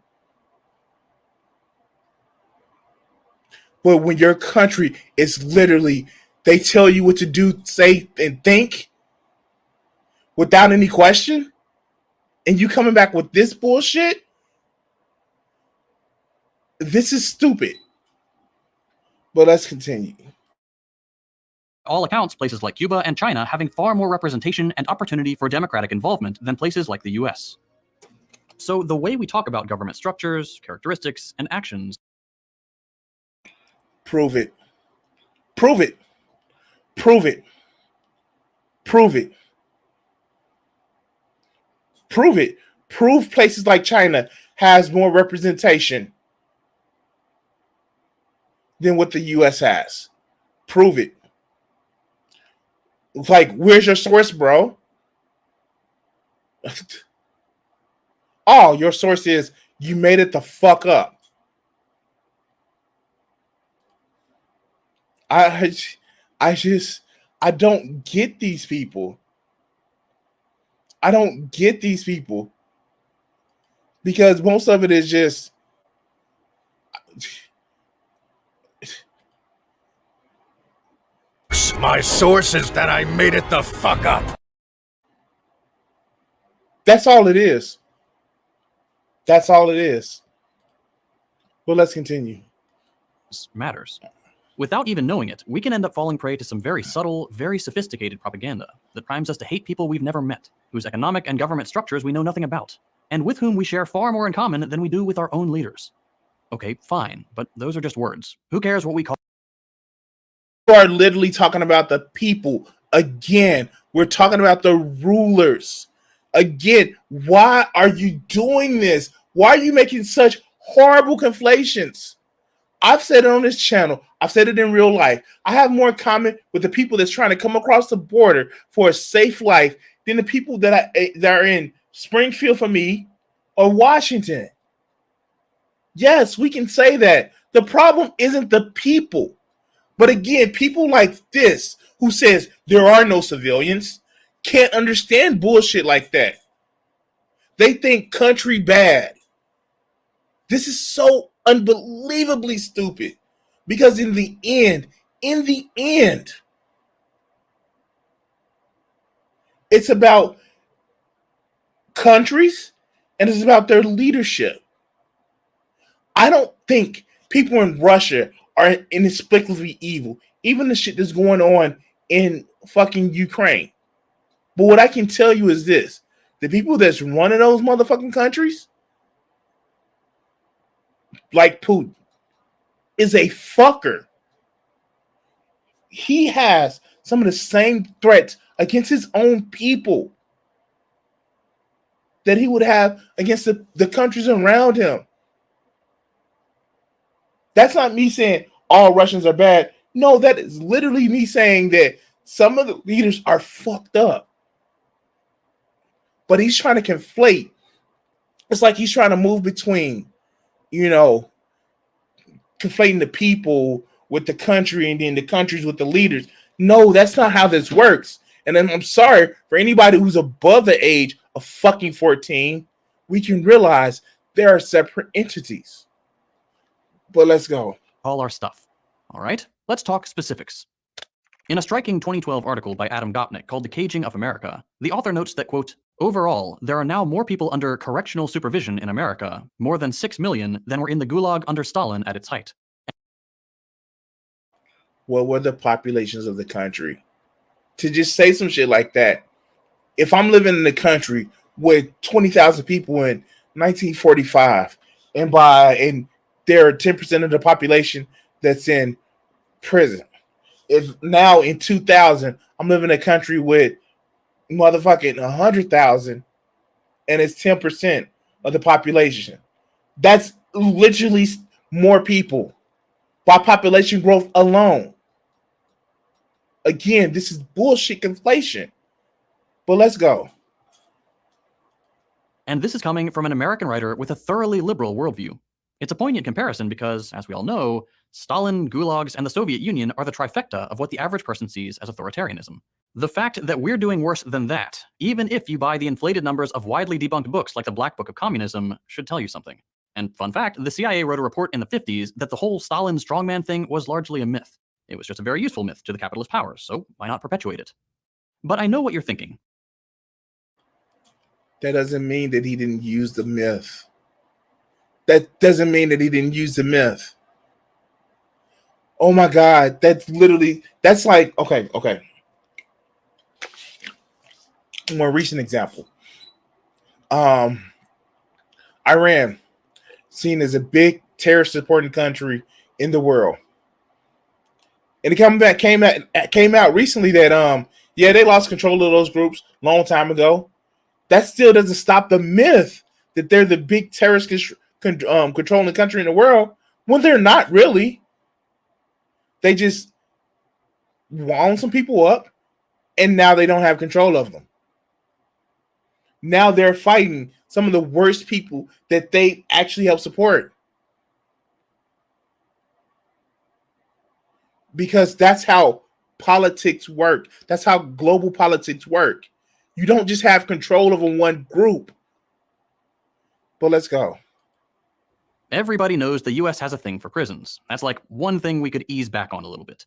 But when your country is literally, they tell you what to do, say, and think without any question, and you coming back with this bullshit, this is stupid. But let's continue. All accounts, places like Cuba and China having far more representation and opportunity for democratic involvement than places like the US. So the way we talk about government structures, characteristics, and actions... Prove it. Prove it. Prove it. Prove it. Prove it. Prove places like China has more representation than what the US has. Prove it. Like, where's your source, bro? Oh, your source is you made it the fuck up. I don't get these people. I don't get these people. Because most of it is just my source is that I made it the fuck up. That's all it is. That's all it is. Well, let's continue. Matters. Without even knowing it, we can end up falling prey to some very subtle, very sophisticated propaganda that primes us to hate people we've never met, whose economic and government structures we know nothing about, and with whom we share far more in common than we do with our own leaders. Okay, fine, but those are just words. Who cares what we call... We are literally talking about the people. Again, we're talking about the rulers. Again, why are you doing this? Why are you making such horrible conflations? I've said it on this channel. I've said it in real life. I have more in common with the people that's trying to come across the border for a safe life than the people that are in Springfield for me or Washington. Yes, we can say that. The problem isn't the people. But again, people like this who says there are no civilians can't understand bullshit like that. They think country bad. This is so unbelievably stupid because in the end, it's about countries and it's about their leadership. I don't think people in Russia are inexplicably evil, even the shit that's going on in fucking Ukraine. But what I can tell you is this: the people that's running those motherfucking countries, like Putin, is a fucker. He has some of the same threats against his own people that he would have against the countries around him. That's not me saying all Russians are bad. No, that is literally me saying that some of the leaders are fucked up. But he's trying to conflate. It's like he's trying to move between, conflating the people with the country and then the countries with the leaders. No, that's not how this works. And then I'm sorry for anybody who's above the age of fucking 14. We can realize there are separate entities. But let's go. All our stuff. All right? Let's talk specifics. In a striking 2012 article by Adam Gopnik called The Caging of America, the author notes that, quote, overall, there are now more people under correctional supervision in America, more than 6 million, than were in the Gulag under Stalin at its height. What were the populations of the country? To just say some shit like that, if I'm living in a country with 20,000 people in 1945, and there are 10% of the population that's in prison. If now in 2000, I'm living in a country with motherfucking 100,000 and it's 10% of the population. That's literally more people by population growth alone. Again, this is bullshit conflation. But let's go. And this is coming from an American writer with a thoroughly liberal worldview. It's a poignant comparison because, as we all know, Stalin, gulags, and the Soviet Union are the trifecta of what the average person sees as authoritarianism. The fact that we're doing worse than that, even if you buy the inflated numbers of widely debunked books like the Black Book of Communism, should tell you something. And fun fact, the CIA wrote a report in the 50s that the whole Stalin strongman thing was largely a myth. It was just a very useful myth to the capitalist powers, so why not perpetuate it? But I know what you're thinking. That doesn't mean that he didn't use the myth. That doesn't mean that he didn't use the myth. Oh my God, that's like, okay. More recent example. Iran, seen as a big terrorist supporting country in the world. And it came out recently that they lost control of those groups a long time ago. That still doesn't stop the myth that they're the big terrorist controlling country in the world when they're not really. They just wound some people up, and now they don't have control of them. Now they're fighting some of the worst people that they actually help support. Because that's how politics work. That's how global politics work. You don't just have control over one group. But let's go. Everybody knows the US has a thing for prisons. That's like one thing we could ease back on a little bit.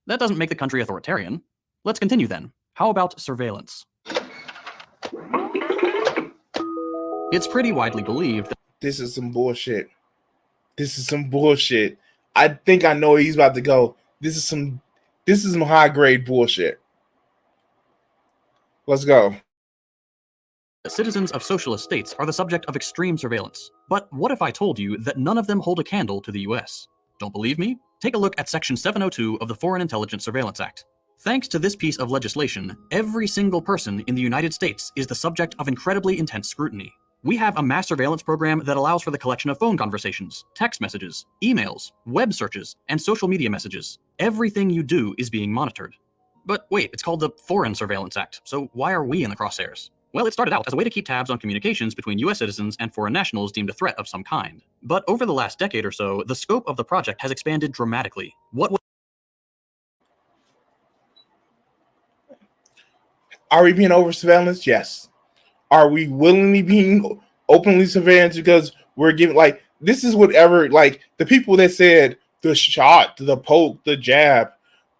That doesn't make the country authoritarian. Let's continue then. How about surveillance? It's pretty widely believed that this is some bullshit. I think I know where he's about to go. This is some high grade bullshit. Let's go. citizens of socialist states are the subject of extreme surveillance. But what if I told you that none of them hold a candle to the US? Don't believe me? Take a look at Section 702 of the Foreign Intelligence Surveillance Act. Thanks to this piece of legislation, every single person in the United States is the subject of incredibly intense scrutiny. We have a mass surveillance program that allows for the collection of phone conversations, text messages, emails, web searches, and social media messages. Everything you do is being monitored. But wait, it's called the Foreign Surveillance Act, so why are we in the crosshairs? Well, it started out as a way to keep tabs on communications between US citizens and foreign nationals deemed a threat of some kind. But over the last decade or so, the scope of the project has expanded dramatically. Are we being over surveillance? Yes. Are we willingly being openly surveillance because we're giving, like, this is whatever, like, the people that said the shot, the poke, the jab,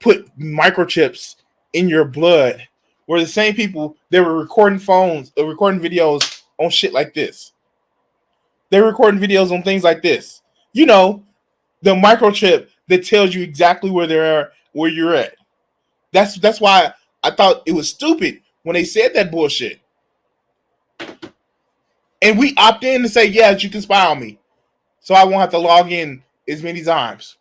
put microchips in your blood were the same people that were recording recording videos on shit like this. They're recording videos on things like this. You know, the microchip that tells you exactly where you're at. That's why I thought it was stupid when they said that bullshit. And we opt in to say, yes, you can spy on me, so I won't have to log in as many times.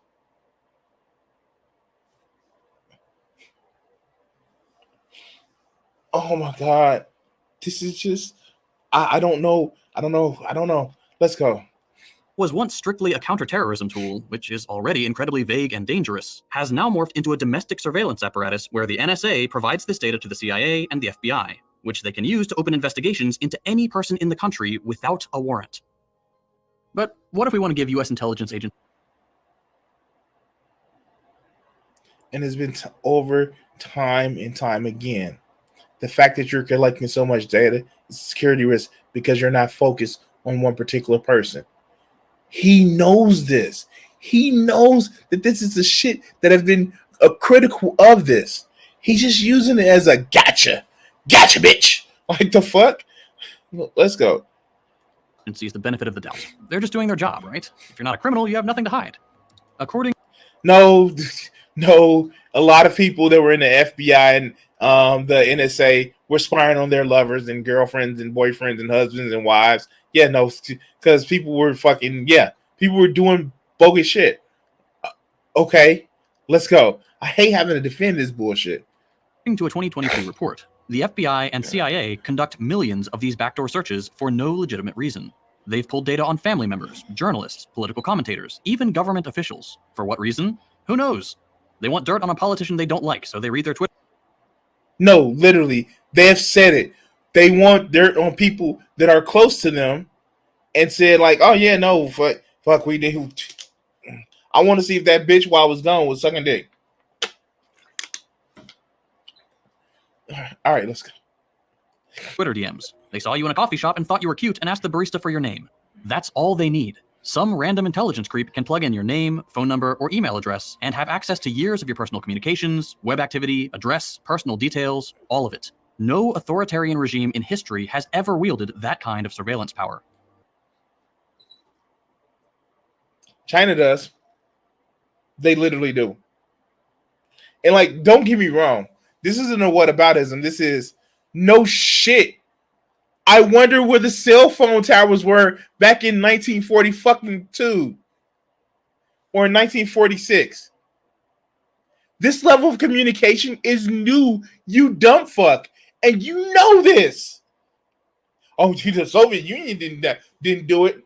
Oh my God. This is just, I don't know. Let's go. Was once strictly a counterterrorism tool, which is already incredibly vague and dangerous, has now morphed into a domestic surveillance apparatus where the NSA provides this data to the CIA and the FBI, which they can use to open investigations into any person in the country without a warrant. But what if we want to give US intelligence agents... And it's been over time and time again. The fact that you're collecting so much data is a security risk because you're not focused on one particular person. He knows this. He knows that this is the shit that has been critical of this. He's just using it as a gotcha, bitch. Like the fuck. Let's go. And sees the benefit of the doubt. They're just doing their job, right? If you're not a criminal, you have nothing to hide. According No, a lot of people that were in the FBI and the NSA were spying on their lovers and girlfriends and boyfriends and husbands and wives. Yeah, no, because people were people were doing bogus shit. Okay, let's go. I hate having to defend this bullshit. to a 2022 report, the FBI and CIA conduct millions of these backdoor searches for no legitimate reason. They've pulled data on family members, journalists, political commentators, even government officials. For what reason? Who knows? They want dirt on a politician they don't like, so they read their Twitter. No, literally, they have said it. They want dirt on people that are close to them and said like, oh yeah, no, fuck, we did. I want to see if that bitch while I was gone was sucking dick. All right, let's go. Twitter DMs. They saw you in a coffee shop and thought you were cute and asked the barista for your name. That's all they need. Some random intelligence creep can plug in your name, phone number, or email address and have access to years of your personal communications, web activity, address, personal details, all of it. No authoritarian regime in history has ever wielded that kind of surveillance power. China does. They literally do. And like, don't get me wrong. This isn't a whataboutism. This is no shit. I wonder where the cell phone towers were back in 1942 or 1946. This level of communication is new, you dumb fuck, and you know this. Oh, the Soviet Union didn't do it.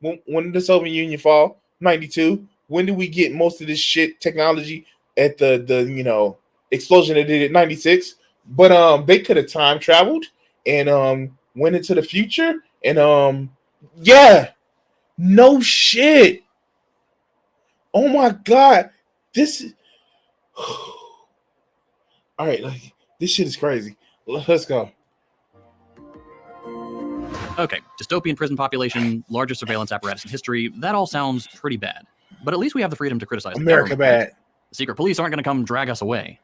When did the Soviet Union fall? 92. When did we get most of this shit technology at the explosion that did it? 96. But they could have time traveled and went into the future and no shit. Oh my god, this is all right. Like, this shit is crazy. Let's go. Okay, dystopian prison population, largest surveillance apparatus in history. That all sounds pretty bad. But at least we have the freedom to criticize the America government. bad. The secret police aren't going to come drag us away.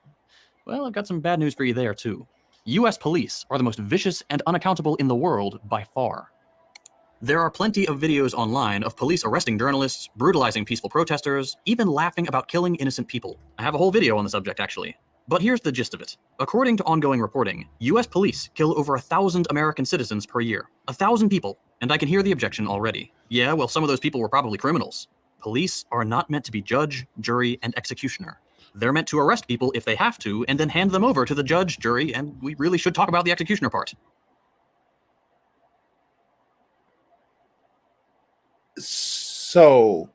Well, I've got some bad news for you there, too. U.S. police are the most vicious and unaccountable in the world by far. There are plenty of videos online of police arresting journalists, brutalizing peaceful protesters, even laughing about killing innocent people. I have a whole video on the subject, actually. But here's the gist of it. According to ongoing reporting, U.S. police kill over 1,000 American citizens per year. 1,000 people. And I can hear the objection already. Yeah, well, some of those people were probably criminals. Police are not meant to be judge, jury, and executioner. They're meant to arrest people if they have to, and then hand them over to the judge, jury, and we really should talk about the executioner part. So,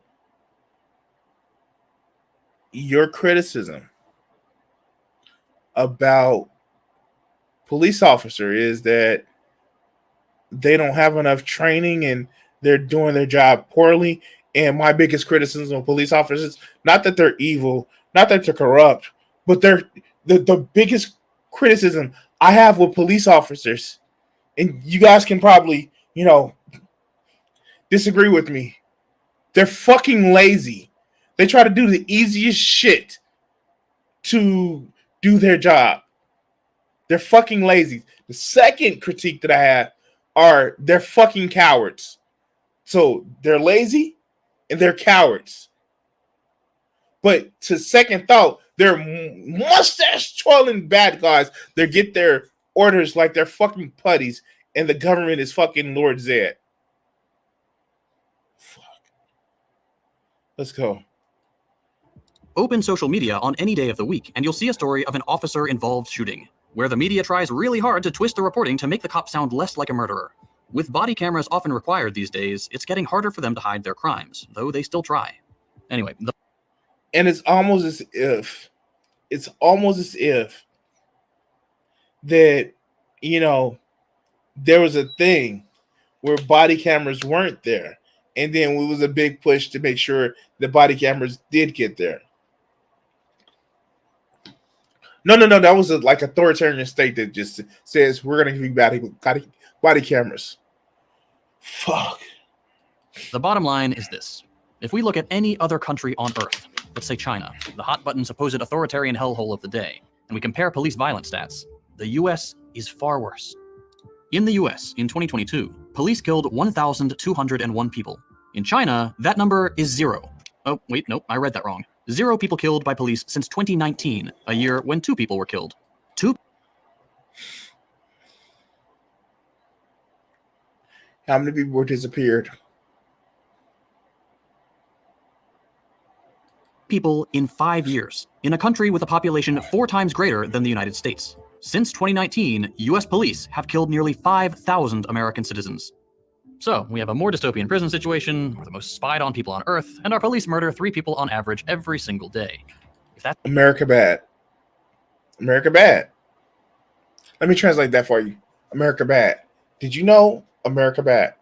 your criticism about police officer is that they don't have enough training and they're doing their job poorly. And my biggest criticism of police officers, not that they're evil, not that they're corrupt, but they're the biggest criticism I have with police officers, and you guys can probably, disagree with me. They're fucking lazy. They try to do the easiest shit to do their job. They're fucking lazy. The second critique that I have are they're fucking cowards. So they're lazy and they're cowards. But to second thought, they're mustache twirling bad guys. They get their orders like they're fucking putties, and the government is fucking Lord Zed. Fuck. Let's go. Open social media on any day of the week, and you'll see a story of an officer-involved shooting, where the media tries really hard to twist the reporting to make the cop sound less like a murderer. With body cameras often required these days, it's getting harder for them to hide their crimes, though they still try. Anyway, and it's almost as if that, there was a thing where body cameras weren't there. And then it was a big push to make sure the body cameras did get there. No. That was like authoritarian state that just says we're going to give you body cameras. Fuck. The bottom line is this. If we look at any other country on Earth, let's say China, the hot-button supposed authoritarian hellhole of the day, and we compare police violence stats, the US is far worse. In the US, in 2022, police killed 1,201 people. In China, that number is 0. Oh, wait, nope, I read that wrong. 0 people killed by police since 2019, a year when 2 people were killed. 2 How many people were disappeared? people in 5 years, in a country with a population 4 times greater than the United States. Since 2019, US police have killed nearly 5,000 American citizens. So, we have a more dystopian prison situation, we're the most spied on people on Earth, and our police murder 3 people on average every single day. If that's America bad. America bad. Let me translate that for you. America bad. Did you know America bad?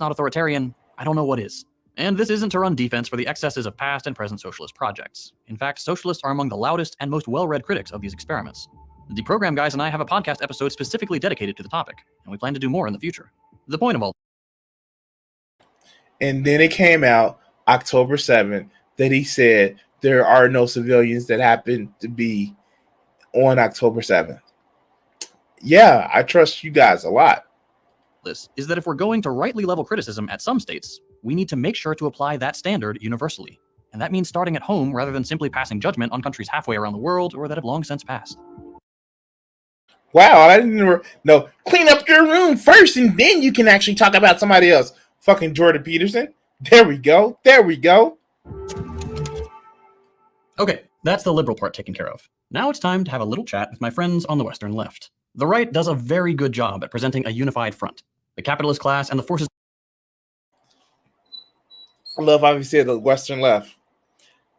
not authoritarian, I don't know what is. And this isn't to run defense for the excesses of past and present socialist projects. In fact, socialists are among the loudest and most well-read critics of these experiments. The Program Guys and I have a podcast episode specifically dedicated to the topic, and we plan to do more in the future. The point of all... And then it came out October 7th that he said there are no civilians that happen to be on October 7th. Yeah, I trust you guys a lot. This is that if we're going to rightly level criticism at some states, we need to make sure to apply that standard universally. And that means starting at home rather than simply passing judgment on countries halfway around the world or that have long since passed. Wow, I didn't know. Clean up your room first and then you can actually talk about somebody else. Fucking Jordan Peterson. There we go. There we go. Okay, that's the liberal part taken care of. Now it's time to have a little chat with my friends on the Western left. The right does a very good job at presenting a unified front. The capitalist class and the forces... I love how you said the Western left.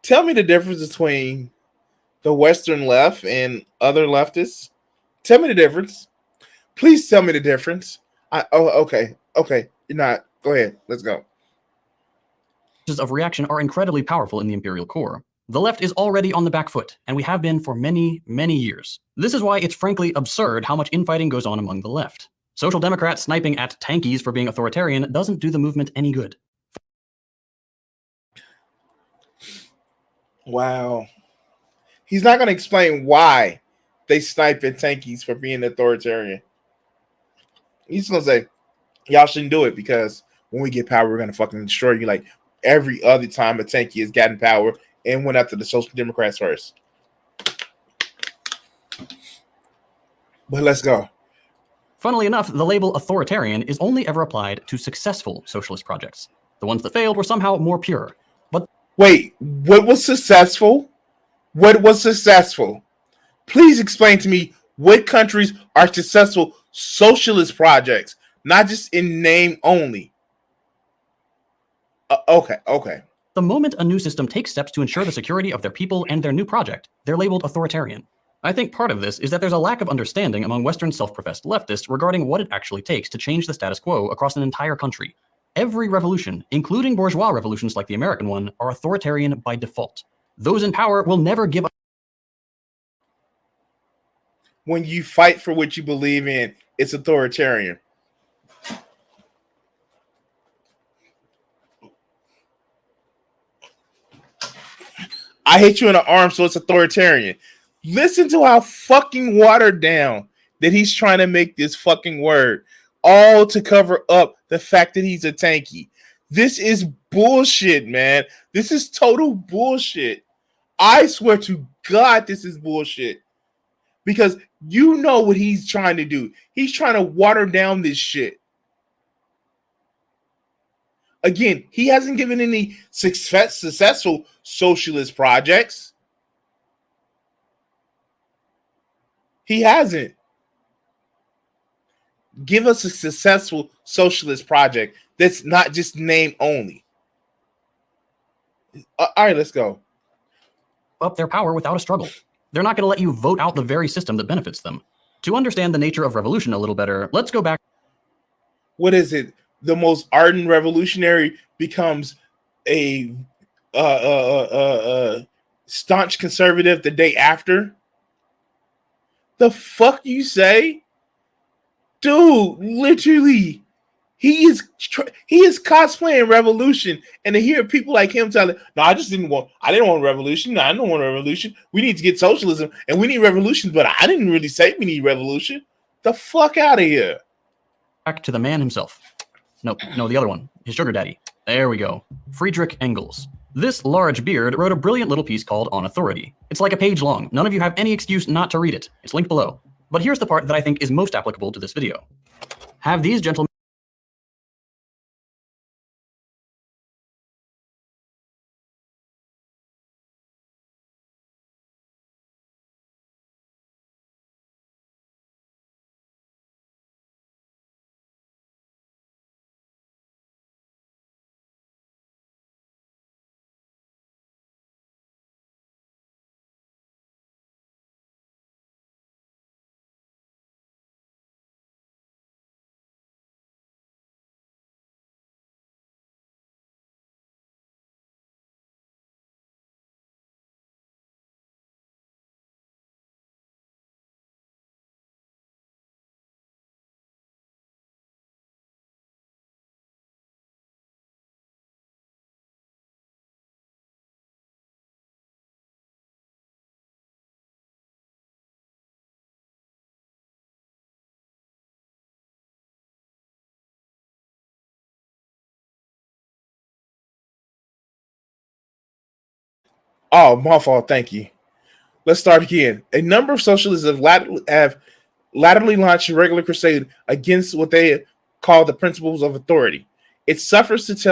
Tell me the difference between the Western left and other leftists. Tell me the difference. Please tell me the difference. Okay. You're not. Go ahead. Let's go. ...of reaction are incredibly powerful in the imperial core. The left is already on the back foot, and we have been for many, many years. This is why it's frankly absurd how much infighting goes on among the left. Social Democrats sniping at tankies for being authoritarian doesn't do the movement any good. Wow. He's not going to explain why they snipe at tankies for being authoritarian. He's going to say, y'all shouldn't do it because when we get power, we're going to fucking destroy you like every other time a tanky has gotten power and went after the Social Democrats first. But let's go. Funnily enough, the label authoritarian is only ever applied to successful socialist projects. The ones that failed were somehow more pure. But wait, what was successful? What was successful? Please explain to me what countries are successful socialist projects, not just in name only. Okay. the moment a new system takes steps to ensure the security of their people and their new project, they're labeled authoritarian. I think part of this is that there's a lack of understanding among Western self-professed leftists regarding what it actually takes to change the status quo across an entire country. Every revolution, including bourgeois revolutions like the American one, are authoritarian by default. Those in power will never give up. When you fight for what you believe in, it's authoritarian. I hit you in the arm, so it's authoritarian. Listen to how fucking watered down that he's trying to make this fucking word, all to cover up the fact that he's a tanky. This is bullshit, man. This is total bullshit. I swear to God, this is bullshit. Because you know what he's trying to do. He's trying to water down this shit. Again, he hasn't given any successful socialist projects. He hasn't. Give us a successful socialist project that's not just name only. All right, let's go. Up their power without a struggle. They're not going to let you vote out the very system that benefits them. To understand the nature of revolution a little better, let's go back. What is it? The most ardent revolutionary becomes a staunch conservative the day after? The fuck you say? Dude, literally, he is cosplaying revolution, and to hear people like him telling, "No, I didn't want revolution. No, I don't want a revolution. We need to get socialism, and we need revolution, but I didn't really say we need revolution." The fuck out of here! Back to the man himself. No, the other one. His sugar daddy. There we go. Friedrich Engels. This large beard wrote a brilliant little piece called On Authority. It's like a page long. None of you have any excuse not to read it. It's linked below. But here's the part that I think is most applicable to this video. Have these gentlemen Oh, my fault. Thank you. Let's start again. A number of socialists have latterly launched a regular crusade against what they call the principles of authority. It suffices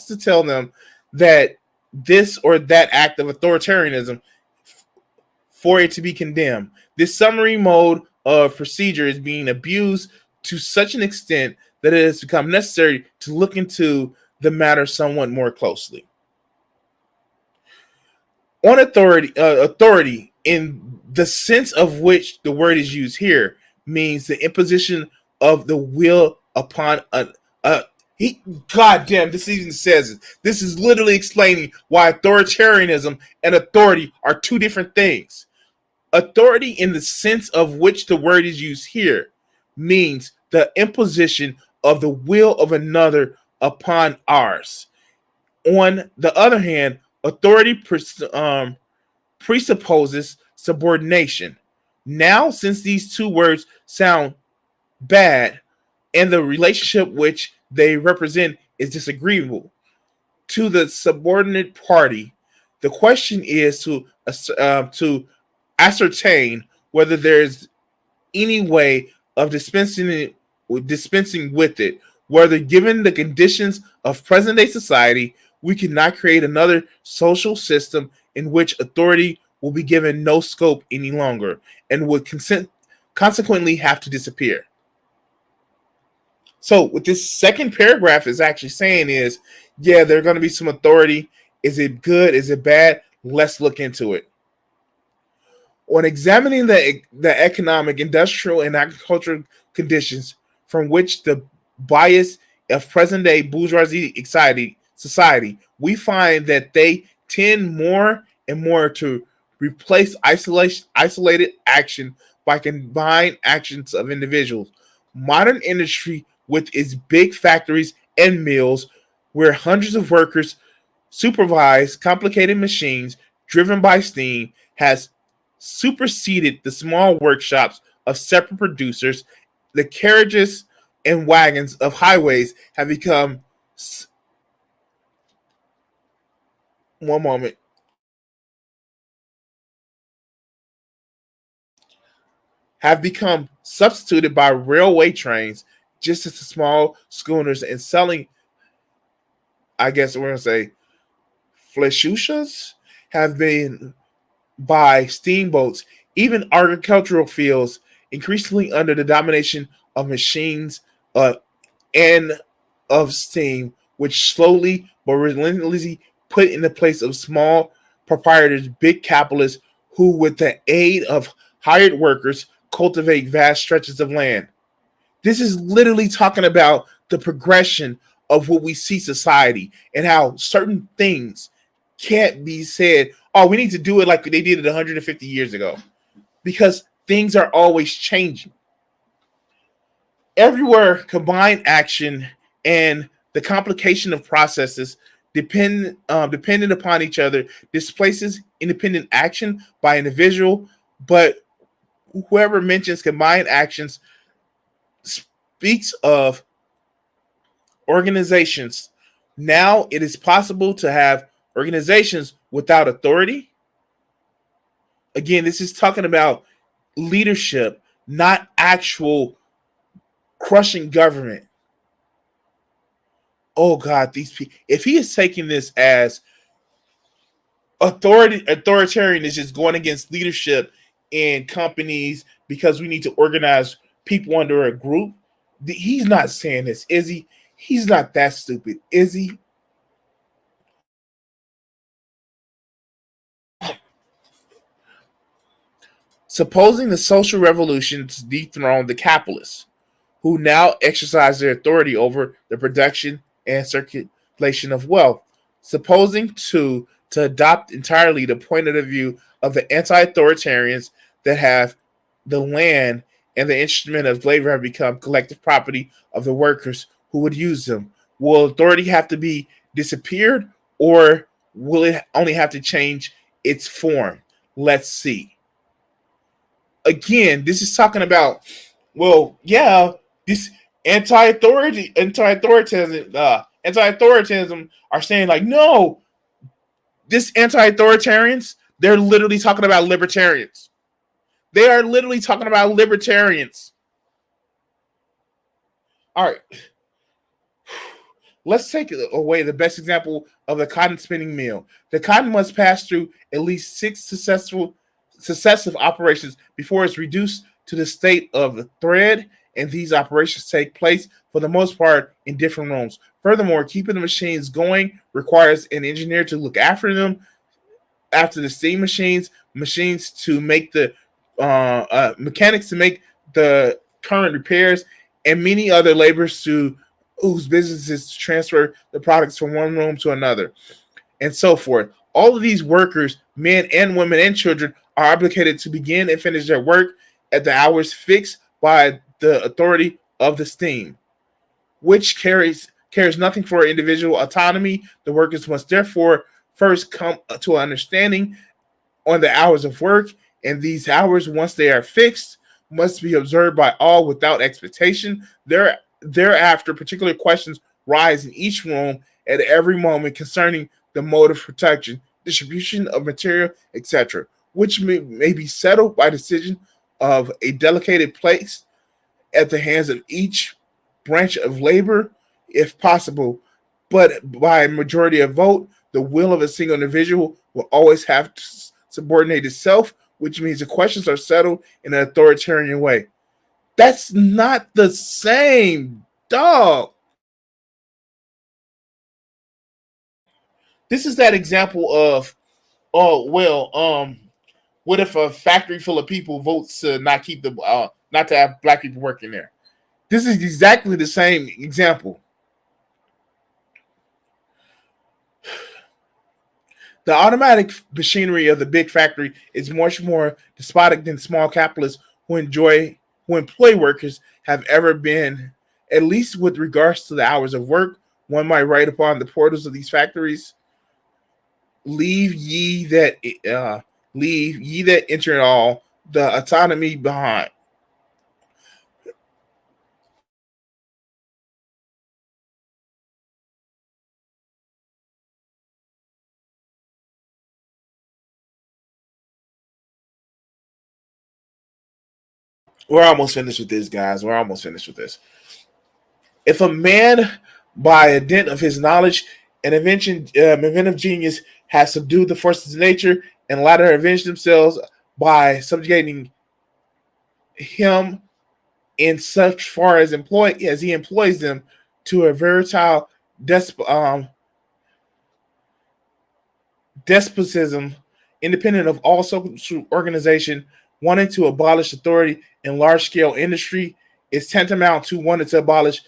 to tell them that this or that act of authoritarianism for it to be condemned. This summary mode of procedure is being abused to such an extent that it has become necessary to look into the matter somewhat more closely. On authority in the sense of which the word is used here means the imposition of the will upon goddamn, this even says it. This is literally explaining why authoritarianism and authority are two different things. Authority in the sense of which the word is used here means the imposition of the will of another upon ours. On the other hand, authority presupposes subordination. Now, since these two words sound bad and the relationship which they represent is disagreeable to the subordinate party, the question is to ascertain whether there's any way of dispensing with it, whether given the conditions of present-day society, we cannot create another social system in which authority will be given no scope any longer and would consequently have to disappear. So what this second paragraph is actually saying is, yeah, there's going to be some authority. Is it good? Is it bad? Let's look into it. On examining the economic, industrial, and agricultural conditions from which the bias of present-day bourgeoisie society, we find that they tend more and more to replace isolated action by combined actions of individuals. Modern industry, with its big factories and mills, where hundreds of workers supervise complicated machines driven by steam, has superseded the small workshops of separate producers. The carriages and wagons of highways have become substituted by railway trains, just as the small schooners and selling, I guess we're going to say, fleshushas have been by steamboats. Even agricultural fields increasingly under the domination of machines and of steam, which slowly but relentlessly put in the place of small proprietors, big capitalists who, with the aid of hired workers, cultivate vast stretches of land. This is literally talking about the progression of what we see society and how certain things can't be said, oh, we need to do it like they did it 150 years ago, because things are always changing. Everywhere, combined action and the complication of processes dependent upon each other displaces independent action by individual, but whoever mentions combined actions speaks of organizations. Now it is possible to have organizations without authority. Again, this is talking about leadership, not actual crushing government. Oh God, these people. If he is taking this as authoritarian is just going against leadership in companies because we need to organize people under a group. He's not saying this, is he? He's not that stupid, is he? Supposing the social revolutions dethrone the capitalists, who now exercise their authority over the production and circulation of wealth. Supposing to adopt entirely the point of view of the anti-authoritarians that have the land and the instrument of labor have become collective property of the workers who would use them. Will authority have to be disappeared, or will it only have to change its form? Let's see. Again, this is talking about, well, yeah, this anti-authoritarianism are saying like, no, this anti-authoritarians, they're literally talking about libertarians. They are literally talking about libertarians. All right. Let's take away the best example of the cotton spinning mill. The cotton must pass through at least 6 successive operations before it's reduced to the state of a thread, and these operations take place for the most part in different rooms. Furthermore, keeping the machines going requires an engineer to look after them, after the steam machines to make the mechanics to make the current repairs, and many other laborers whose business is to transfer the products from one room to another, and so forth. All of these workers, men and women and children, are obligated to begin and finish their work at the hours fixed by the authority of the steam, which cares nothing for individual autonomy. The workers must therefore first come to an understanding on the hours of work, and these hours, once they are fixed, must be observed by all without expectation. Thereafter, particular questions rise in each room at every moment concerning the mode of production, distribution of material, etc., which may be settled by decision of a delegated place at the hands of each branch of labor, if possible, but by a majority of vote, the will of a single individual will always have to subordinate itself, which means the questions are settled in an authoritarian way. That's not the same, dog. This is that example of, oh well, what if a factory full of people votes to not keep the not to have black people working there? This is exactly the same example. The automatic machinery of the big factory is much more despotic than small capitalists who employ workers have ever been, at least with regards to the hours of work. One might write upon the portals of these factories, leave ye that enter all the autonomy behind. We're almost finished with this, guys. We're almost finished with this. If a man, by a dint of his knowledge and inventive genius, has subdued the forces of nature and latter avenged themselves by subjugating him in such far as he employs them to a veritable despotism, independent of all social organization, wanting to abolish authority in large-scale industry is tantamount to wanting to abolish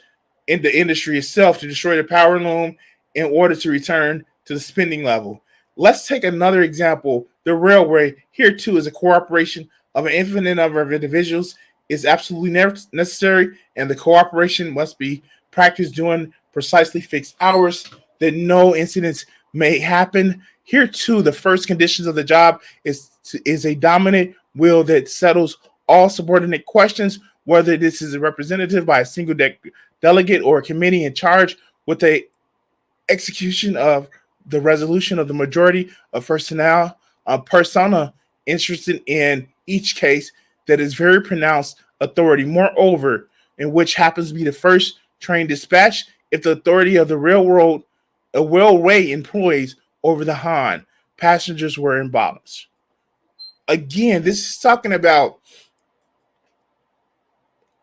in the industry itself, to destroy the power loom in order to return to the spending level. Let's take another example. The railway here too is a cooperation of an infinite number of individuals is absolutely necessary, and the cooperation must be practiced during precisely fixed hours that no incidents may happen. Here, too, the first conditions of the job is a dominant will that settles all subordinate questions, whether this is a representative by a single delegate or a committee in charge with the execution of the resolution of the majority of personnel, persona interested in each case that is very pronounced authority. Moreover, in which happens to be the first train dispatch, if the authority of the railway employees over the Han passengers were abolished. Again, this is talking about.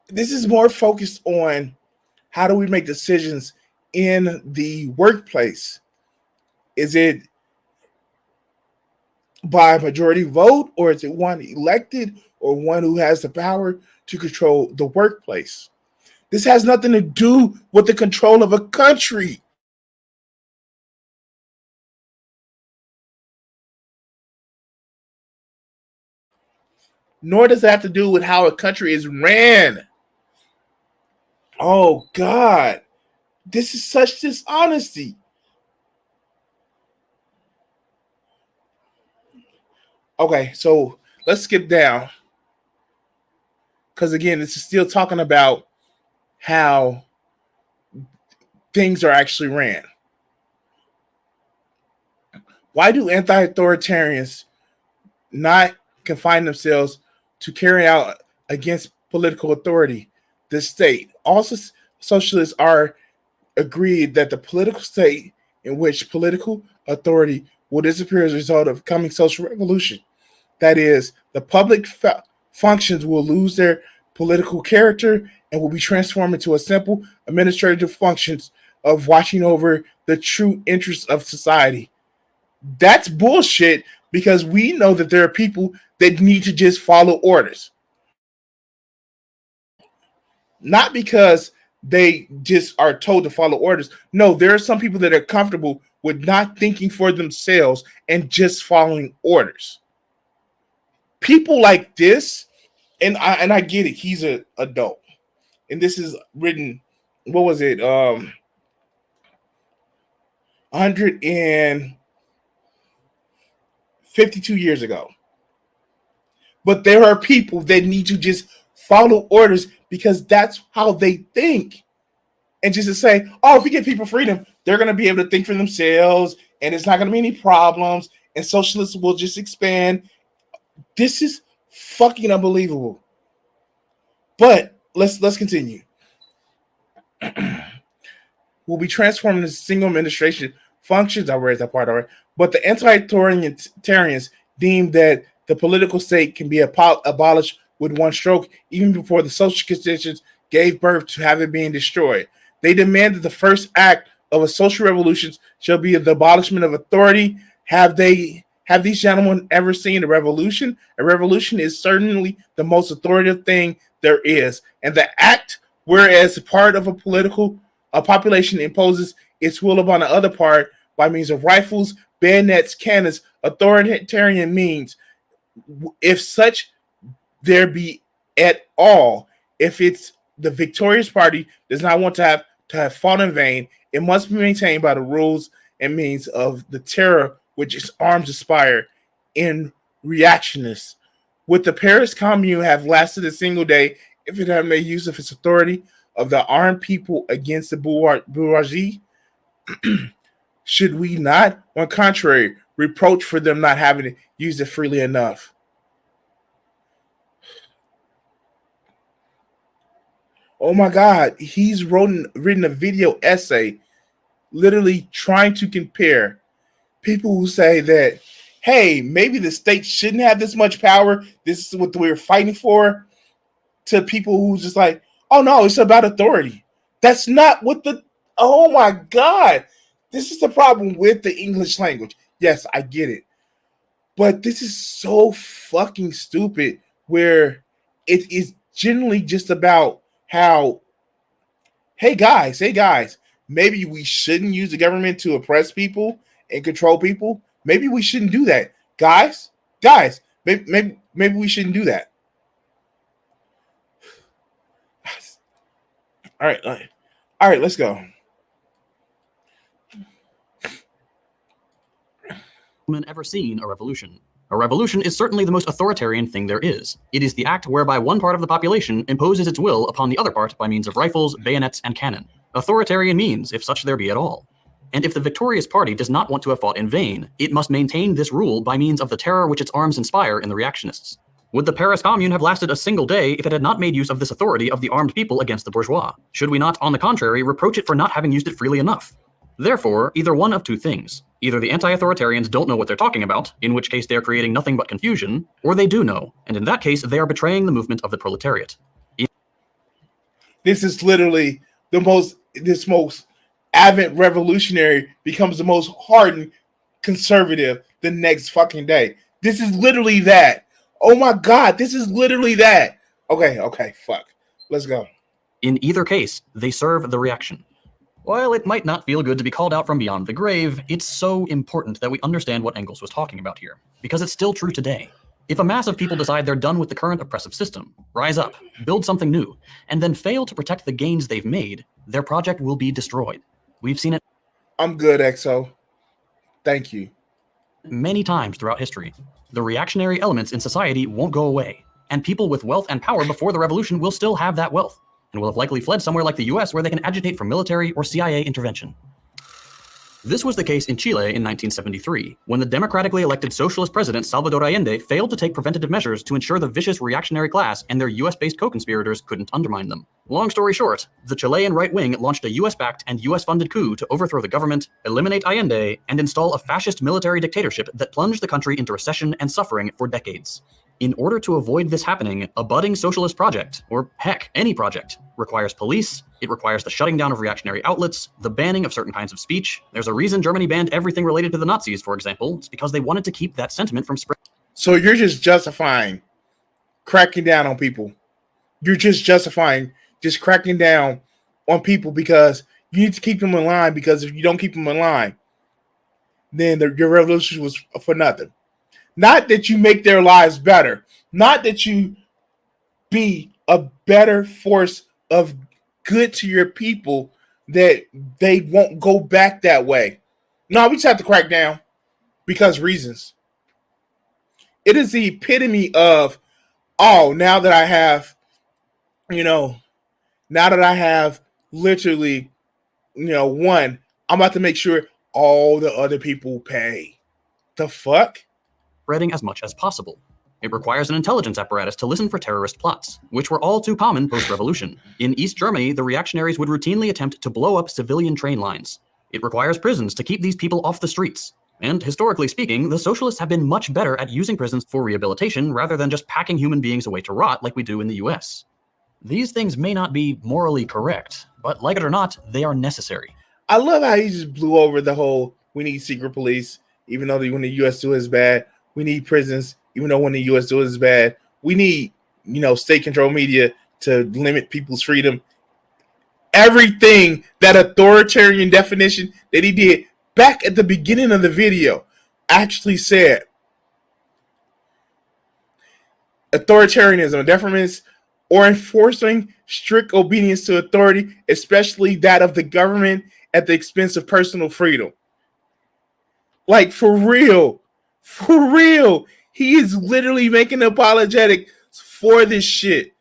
This is more focused on how do we make decisions in the workplace. Is it by majority vote, or is it one elected, or one who has the power to control the workplace? This has nothing to do with the control of a country. Nor does it have to do with how a country is ran. Oh, God. This is such dishonesty. Okay, so let's skip down. Because, again, this is still talking about how things are actually ran. Why do anti-authoritarians not confine themselves to carry out against political authority, the state? Also, socialists are agreed that the political state in which political authority will disappear as a result of coming social revolution. That is, the public functions will lose their political character and will be transformed into a simple administrative functions of watching over the true interests of society. That's bullshit, because we know that there are people that need to just follow orders. Not because they just are told to follow orders. No, there are some people that are comfortable with not thinking for themselves and just following orders. People like this, and I get it, he's an adult. And this is written, what was it? 152 years ago. But there are people that need to just follow orders because that's how they think. And just to say, oh, if we give people freedom, they're going to be able to think for themselves and it's not going to be any problems and socialism will just expand. This is fucking unbelievable. But let's continue. Will be transformed into single administration functions. I read that part already. But the anti-authoritarians deemed that the political state can be abolished with one stroke, even before the social conditions gave birth to have it being destroyed. They demand that the first act of a social revolution shall be the abolishment of authority. Have these gentlemen ever seen a revolution? A revolution is certainly the most authoritative thing there is. And the act, whereas part of a population imposes its will upon the other part by means of rifles, bayonets, cannons, authoritarian means, if such there be at all, if it's the victorious party does not want to have fought in vain, it must be maintained by the rules and means of the terror which its arms aspire in reactionists. Would the Paris Commune have lasted a single day if it had made use of its authority of the armed people against the bourgeoisie? Should we not, on contrary, reproach for them not having used it freely enough? Oh my God, he's written a video essay literally trying to compare people who say that, hey, maybe the state shouldn't have this much power, this is what we're fighting for, to people who just like, oh no, it's about authority. That's not what oh my God. This is the problem with the English language. Yes, I get it. But this is so fucking stupid where it is generally just about how, hey guys, maybe we shouldn't use the government to oppress people and control people. Maybe we shouldn't do that. Guys, maybe we shouldn't do that. All right. All right, let's go. Ever seen a revolution? A revolution is certainly the most authoritarian thing there is. It is the act whereby one part of the population imposes its will upon the other part by means of rifles, bayonets, and cannon. Authoritarian means, if such there be at all. And if the victorious party does not want to have fought in vain, it must maintain this rule by means of the terror which its arms inspire in the reactionists. Would the Paris Commune have lasted a single day if it had not made use of this authority of the armed people against the bourgeois? Should we not, on the contrary, reproach it for not having used it freely enough? Therefore, either one of two things. Either the anti-authoritarians don't know what they're talking about, in which case they are creating nothing but confusion, or they do know, and in that case they are betraying the movement of the proletariat. This is literally this most avid revolutionary becomes the most hardened conservative the next fucking day. This is literally that. Oh my God, this is literally that. Okay, fuck. Let's go. In either case, they serve the reaction. While it might not feel good to be called out from beyond the grave, it's so important that we understand what Engels was talking about here, because it's still true today. If a mass of people decide they're done with the current oppressive system, rise up, build something new, and then fail to protect the gains they've made, their project will be destroyed. We've seen it. I'm good, EXO. Thank you. Many times throughout history. The reactionary elements in society won't go away, and people with wealth and power before the revolution will still have that wealth, and will have likely fled somewhere like the US where they can agitate for military or CIA intervention. This was the case in Chile in 1973, when the democratically elected socialist president Salvador Allende failed to take preventative measures to ensure the vicious reactionary class and their US-based co-conspirators couldn't undermine them. Long story short, the Chilean right wing launched a US-backed and US-funded coup to overthrow the government, eliminate Allende, and install a fascist military dictatorship that plunged the country into recession and suffering for decades. In order to avoid this happening, a budding socialist project, or heck, any project, requires police, it requires the shutting down of reactionary outlets, the banning of certain kinds of speech. There's a reason Germany banned everything related to the Nazis, for example. It's because they wanted to keep that sentiment from spreading. So you're just justifying cracking down on people. You're just justifying just cracking down on people because you need to keep them in line, because if you don't keep them in line, then your revolution was for nothing. Not that you make their lives better. Not that you be a better force of good to your people, that they won't go back that way. No, we just have to crack down because reasons. It is the epitome of, oh, now that I have literally, one, I'm about to make sure all the other people pay. The fuck? Spreading as much as possible. It requires an intelligence apparatus to listen for terrorist plots, which were all too common post-revolution. In East Germany, the reactionaries would routinely attempt to blow up civilian train lines. It requires prisons to keep these people off the streets. And historically speaking, the socialists have been much better at using prisons for rehabilitation rather than just packing human beings away to rot like we do in the US. These things may not be morally correct, but like it or not, they are necessary. I love how he just blew over the whole, we need secret police, even though when the US do is bad. We need prisons, even though when the U.S. does is bad. We need, state-controlled media to limit people's freedom. Everything, that authoritarian definition that he did back at the beginning of the video actually said authoritarianism, deference, or enforcing strict obedience to authority, especially that of the government, at the expense of personal freedom. Like, for real. For real, he is literally making apologetic for this shit.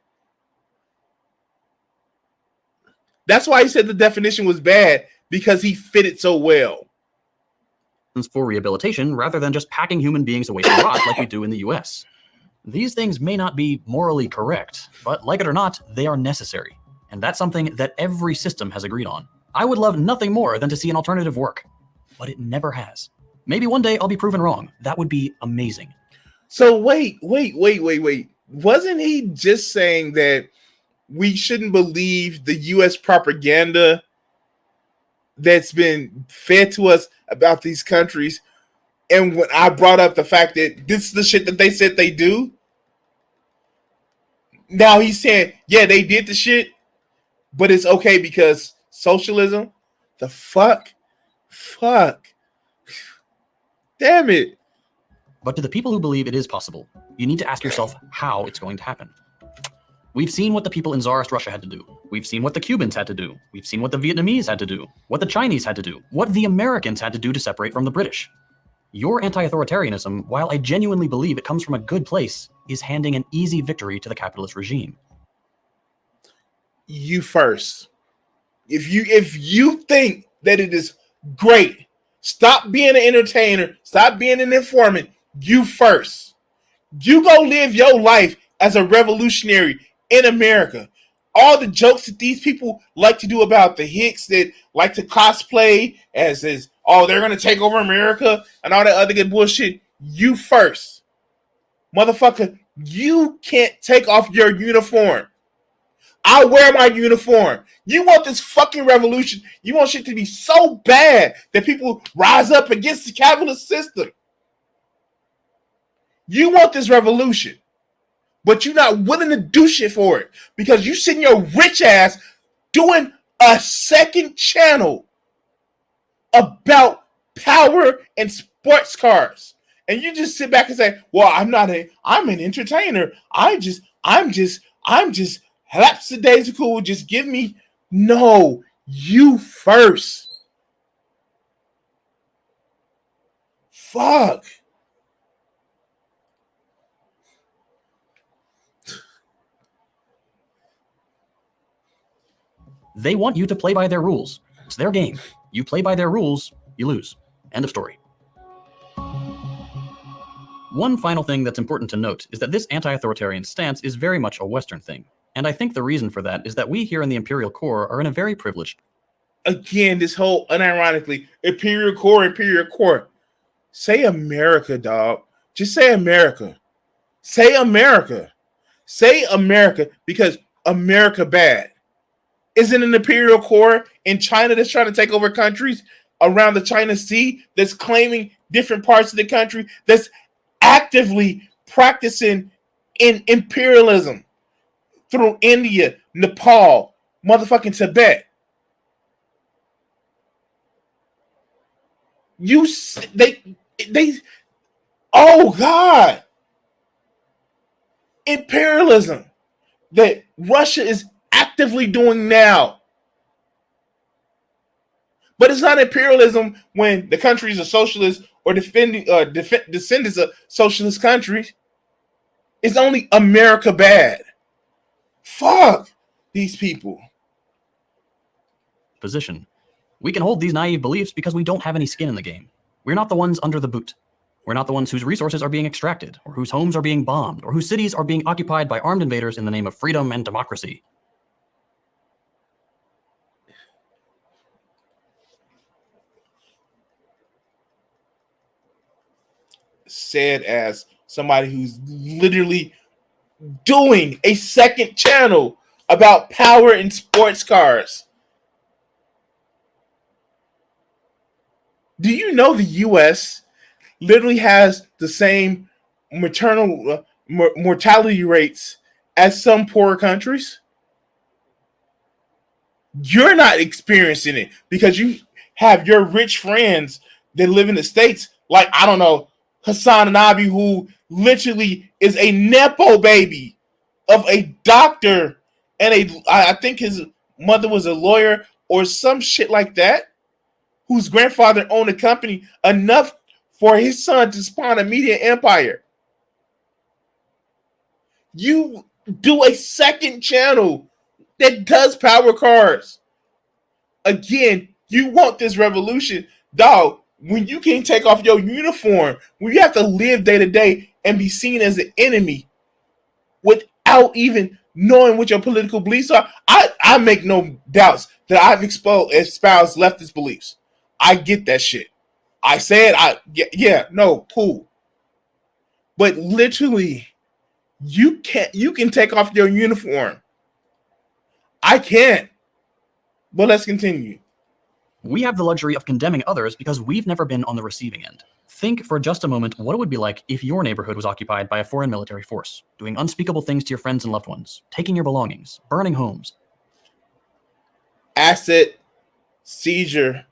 That's why he said the definition was bad, because he fit it so well. For rehabilitation rather than just packing human beings away to rot like we do in the US. These things may not be morally correct, but like it or not, they are necessary. And that's something that every system has agreed on. I would love nothing more than to see an alternative work, but it never has. Maybe one day I'll be proven wrong. That would be amazing. So wait. Wasn't he just saying that we shouldn't believe the U.S. propaganda that's been fed to us about these countries? And when I brought up the fact that this is the shit that they said they do, now he's saying, yeah, they did the shit, but it's okay because socialism? The fuck? Damn it. But to the people who believe it is possible, you need to ask yourself how it's going to happen. We've seen what the people in Tsarist Russia had to do. We've seen what the Cubans had to do. We've seen what the Vietnamese had to do, what the Chinese had to do, what the Americans had to do to separate from the British. Your anti-authoritarianism, while I genuinely believe it comes from a good place, is handing an easy victory to the capitalist regime. You first. If you think that it is great, stop being an entertainer, stop being an informant. You first. You go live your life as a revolutionary in America. All the jokes that these people like to do about the Hicks that like to cosplay as oh, they're going to take over America and all that other good bullshit. You first. Motherfucker, you can't take off your uniform. I wear my uniform. You want this fucking revolution. You want shit to be so bad that people rise up against the capitalist system. You want this revolution. But you're not willing to do shit for it because you sitting your rich ass doing a second channel about power and sports cars. And you just sit back and say, well, I'm an entertainer. I'm just lapsadaisical. Just give me, no, you first. Fuck. They want you to play by their rules. It's their game. You play by their rules, you lose. End of story. One final thing that's important to note is that this anti-authoritarian stance is very much a Western thing. And I think the reason for that is that we here in the Imperial Core are in a very privileged... Again, this whole, unironically, Imperial Core. Say America, dog. Just say America. Say America. Say America because America bad. Isn't an Imperial Core in China that's trying to take over countries around the China Sea, that's claiming different parts of the country, that's actively practicing in imperialism through India, Nepal, motherfucking Tibet? Oh God, imperialism that Russia is actively doing now. But it's not imperialism when the countries are socialist or descendants of socialist countries. It's only America bad. Fuck these people. position. We can hold these naive beliefs because we don't have any skin in the game. We're not the ones under the boot. We're not the ones whose resources are being extracted, or whose homes are being bombed, or whose cities are being occupied by armed invaders in the name of freedom and democracy. Said as somebody who's literally doing a second channel about power in sports cars. Do you know the U.S. literally has the same maternal mortality rates as some poorer countries? You're not experiencing it because you have your rich friends that live in the States, like, I don't know, Hassan Anabi, who literally is a Nepo baby of a doctor, and I think his mother was a lawyer or some shit like that, whose grandfather owned a company enough for his son to spawn a media empire. You do a second channel that does power cars. Again, you want this revolution, dog. When you can't take off your uniform, when you have to live day to day and be seen as an enemy without even knowing what your political beliefs are, I make no doubts that I've espoused leftist beliefs. I get that shit. I said, no, cool. But literally, you can take off your uniform. I can't. But let's continue. We have the luxury of condemning others because we've never been on the receiving end. Think for just a moment what it would be like if your neighborhood was occupied by a foreign military force, doing unspeakable things to your friends and loved ones, taking your belongings, burning homes. Asset seizure.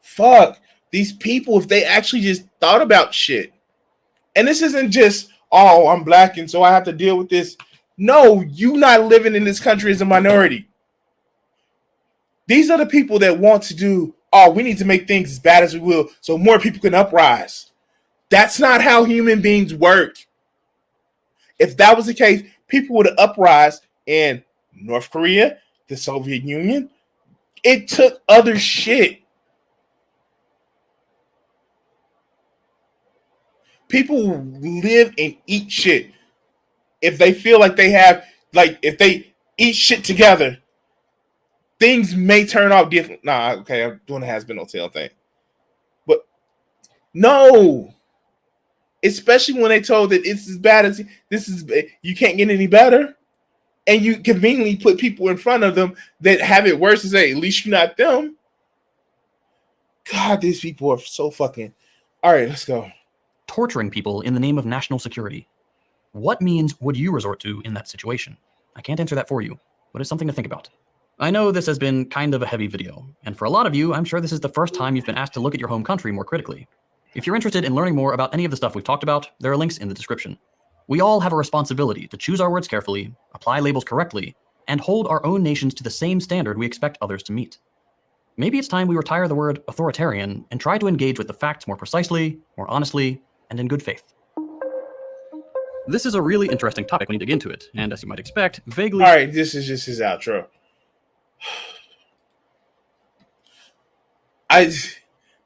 Fuck. These people, if they actually just thought about shit. And this isn't just, oh, I'm black and so I have to deal with this. No, you not living in this country as a minority. These are the people that want to do, oh, we need to make things as bad as we will so more people can uprise. That's not how human beings work. If that was the case, people would have uprise in North Korea, the Soviet Union. It took other shit. People live and eat shit. If they feel like they have, like, if they eat shit together, things may turn out different. Nah, okay, I'm doing the has been no tell thing. But no. Especially when they told that it's as bad as this is, you can't get any better. And you conveniently put people in front of them that have it worse and say, at least you're not them. God, these people are so fucking. All right, let's go. Torturing people in the name of national security. What means would you resort to in that situation? I can't answer that for you, but it's something to think about. I know this has been kind of a heavy video, and for a lot of you, I'm sure this is the first time you've been asked to look at your home country more critically. If you're interested in learning more about any of the stuff we've talked about, there are links in the description. We all have a responsibility to choose our words carefully, apply labels correctly, and hold our own nations to the same standard we expect others to meet. Maybe it's time we retire the word authoritarian and try to engage with the facts more precisely, more honestly, and in good faith. This is a really interesting topic when you dig into it, and as you might expect, vaguely... All right, this is just his outro.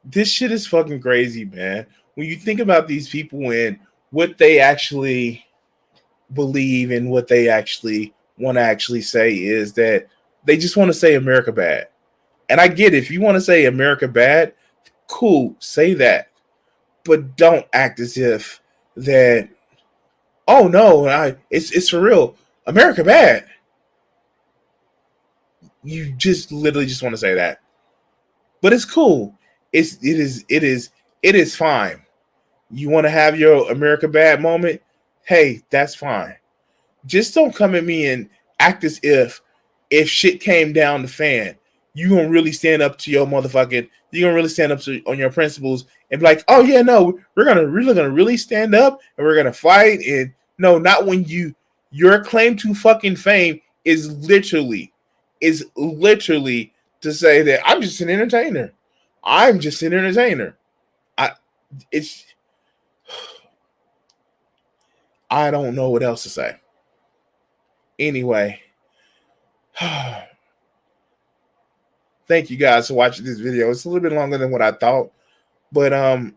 This shit is fucking crazy, man. When you think about these people and what they actually believe and what they actually want to actually say is that they just want to say America bad. And I get it. If you want to say America bad, cool, say that. But don't act as if that, oh no, it's for real. America bad. You just literally just want to say that. But it's cool. It is fine. You want to have your America bad moment? Hey, that's fine. Just don't come at me and act as if shit came down the fan, you gonna really stand up to your motherfucking, you're gonna really stand up to on your principles and be like, oh yeah, no, we're gonna really stand up and we're gonna fight. And no, not when your claim to fucking fame is literally to say that I'm just an entertainer. I'm just an entertainer. I don't know what else to say. Anyway, thank you guys for watching this video. It's a little bit longer than what I thought, but I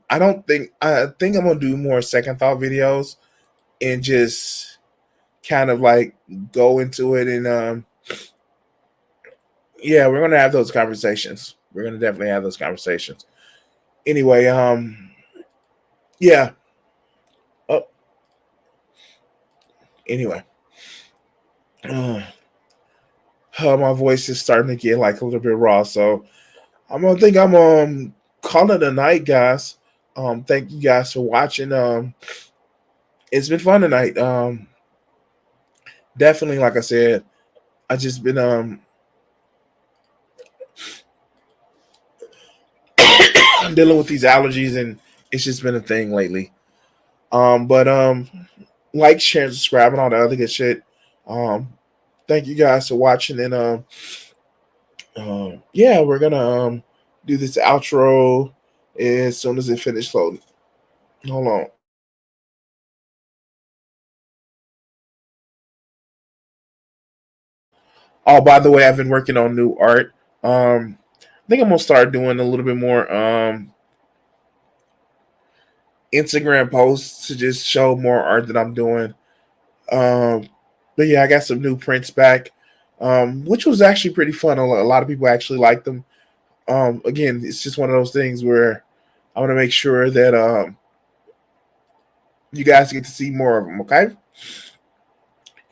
think I'm gonna do more second thought videos and just kind of like go into it. And yeah, we're gonna have those conversations. We're gonna definitely have those conversations. Anyway, yeah. Oh, anyway. My voice is starting to get like a little bit raw, so I'm gonna call it a night, guys. Thank you guys for watching. It's been fun tonight. Definitely, like I said, I just been dealing with these allergies, and it's just been a thing lately. But like, share, and subscribe, and all the other good shit. Thank you guys for watching, and yeah, we're gonna do this outro as soon as it finishes loading. Hold on. Oh, by the way, I've been working on new art. I think I'm gonna start doing a little bit more Instagram posts to just show more art that I'm doing. But yeah, I got some new prints back, which was actually pretty fun. A lot of people actually liked them. Again, it's just one of those things where I want to make sure that you guys get to see more of them. Okay.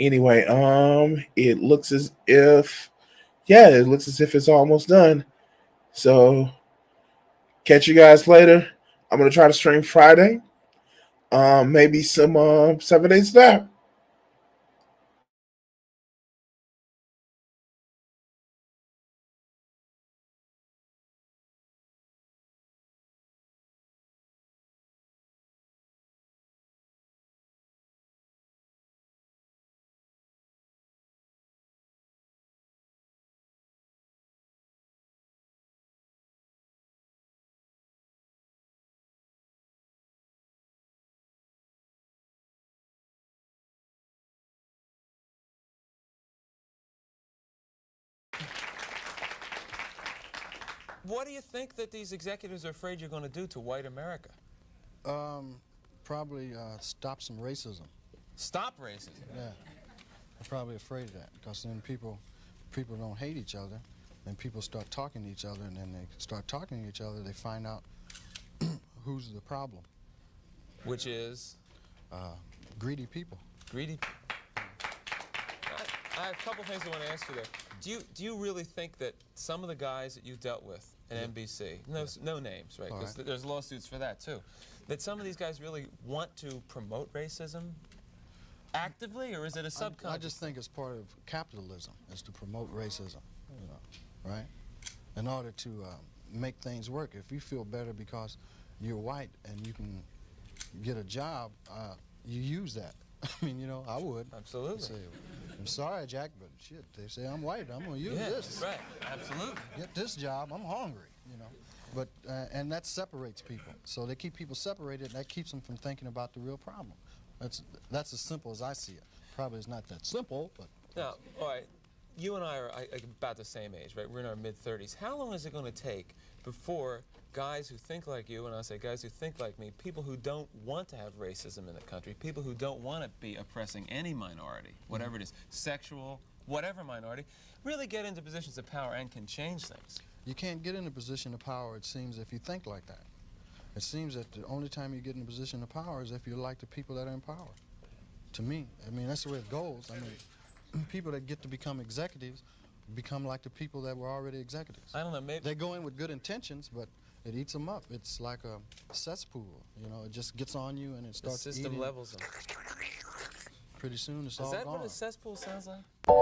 Anyway, it looks as if, yeah, it looks as if it's almost done. So catch you guys later. I'm gonna try to stream Friday. Maybe some 7 days left. What do you think that these executives are afraid you're going to do to white America? Probably stop some racism. Stop racism? Yeah. I'm probably afraid of that, because then people don't hate each other, then people start talking to each other, and then they start talking to each other, they find out who's the problem. Which is? Greedy people. Greedy people. I have a couple things I want to ask you there. Do you really think that some of the guys that you dealt with at NBC, no names, right? Because there's lawsuits for that too, that some of these guys really want to promote racism actively, or is it a subconscious? I just think it's part of capitalism, is to promote racism, you know, right? In order to make things work. If you feel better because you're white and you can get a job, you use that. I mean, you know, I would. Absolutely. Say, I'm sorry, Jack, but shit, they say I'm white. I'm going to use this. Right. Absolutely. Get this job. I'm hungry, you know. But and that separates people. So they keep people separated, and that keeps them from thinking about the real problem. That's as simple as I see it. Probably it's not that simple, but. Now, all right, you and I are about the same age, right? We're in our mid-30s. How long is it going to take before guys who think like you, and I say guys who think like me, people who don't want to have racism in the country, people who don't want to be oppressing any minority, whatever it is, sexual, whatever minority, really get into positions of power and can change things? You can't get in a position of power, it seems, if you think like that. It seems that the only time you get in a position of power is if you're like the people that are in power. To me, I mean, that's the way it goes. I mean, people that get to become executives become like the people that were already executives. I don't know, maybe... They go in with good intentions, but it eats them up. It's like a cesspool, you know, it just gets on you and it starts eating. The system levels them. Pretty soon it's all Is that gone. what a cesspool sounds like? Yes.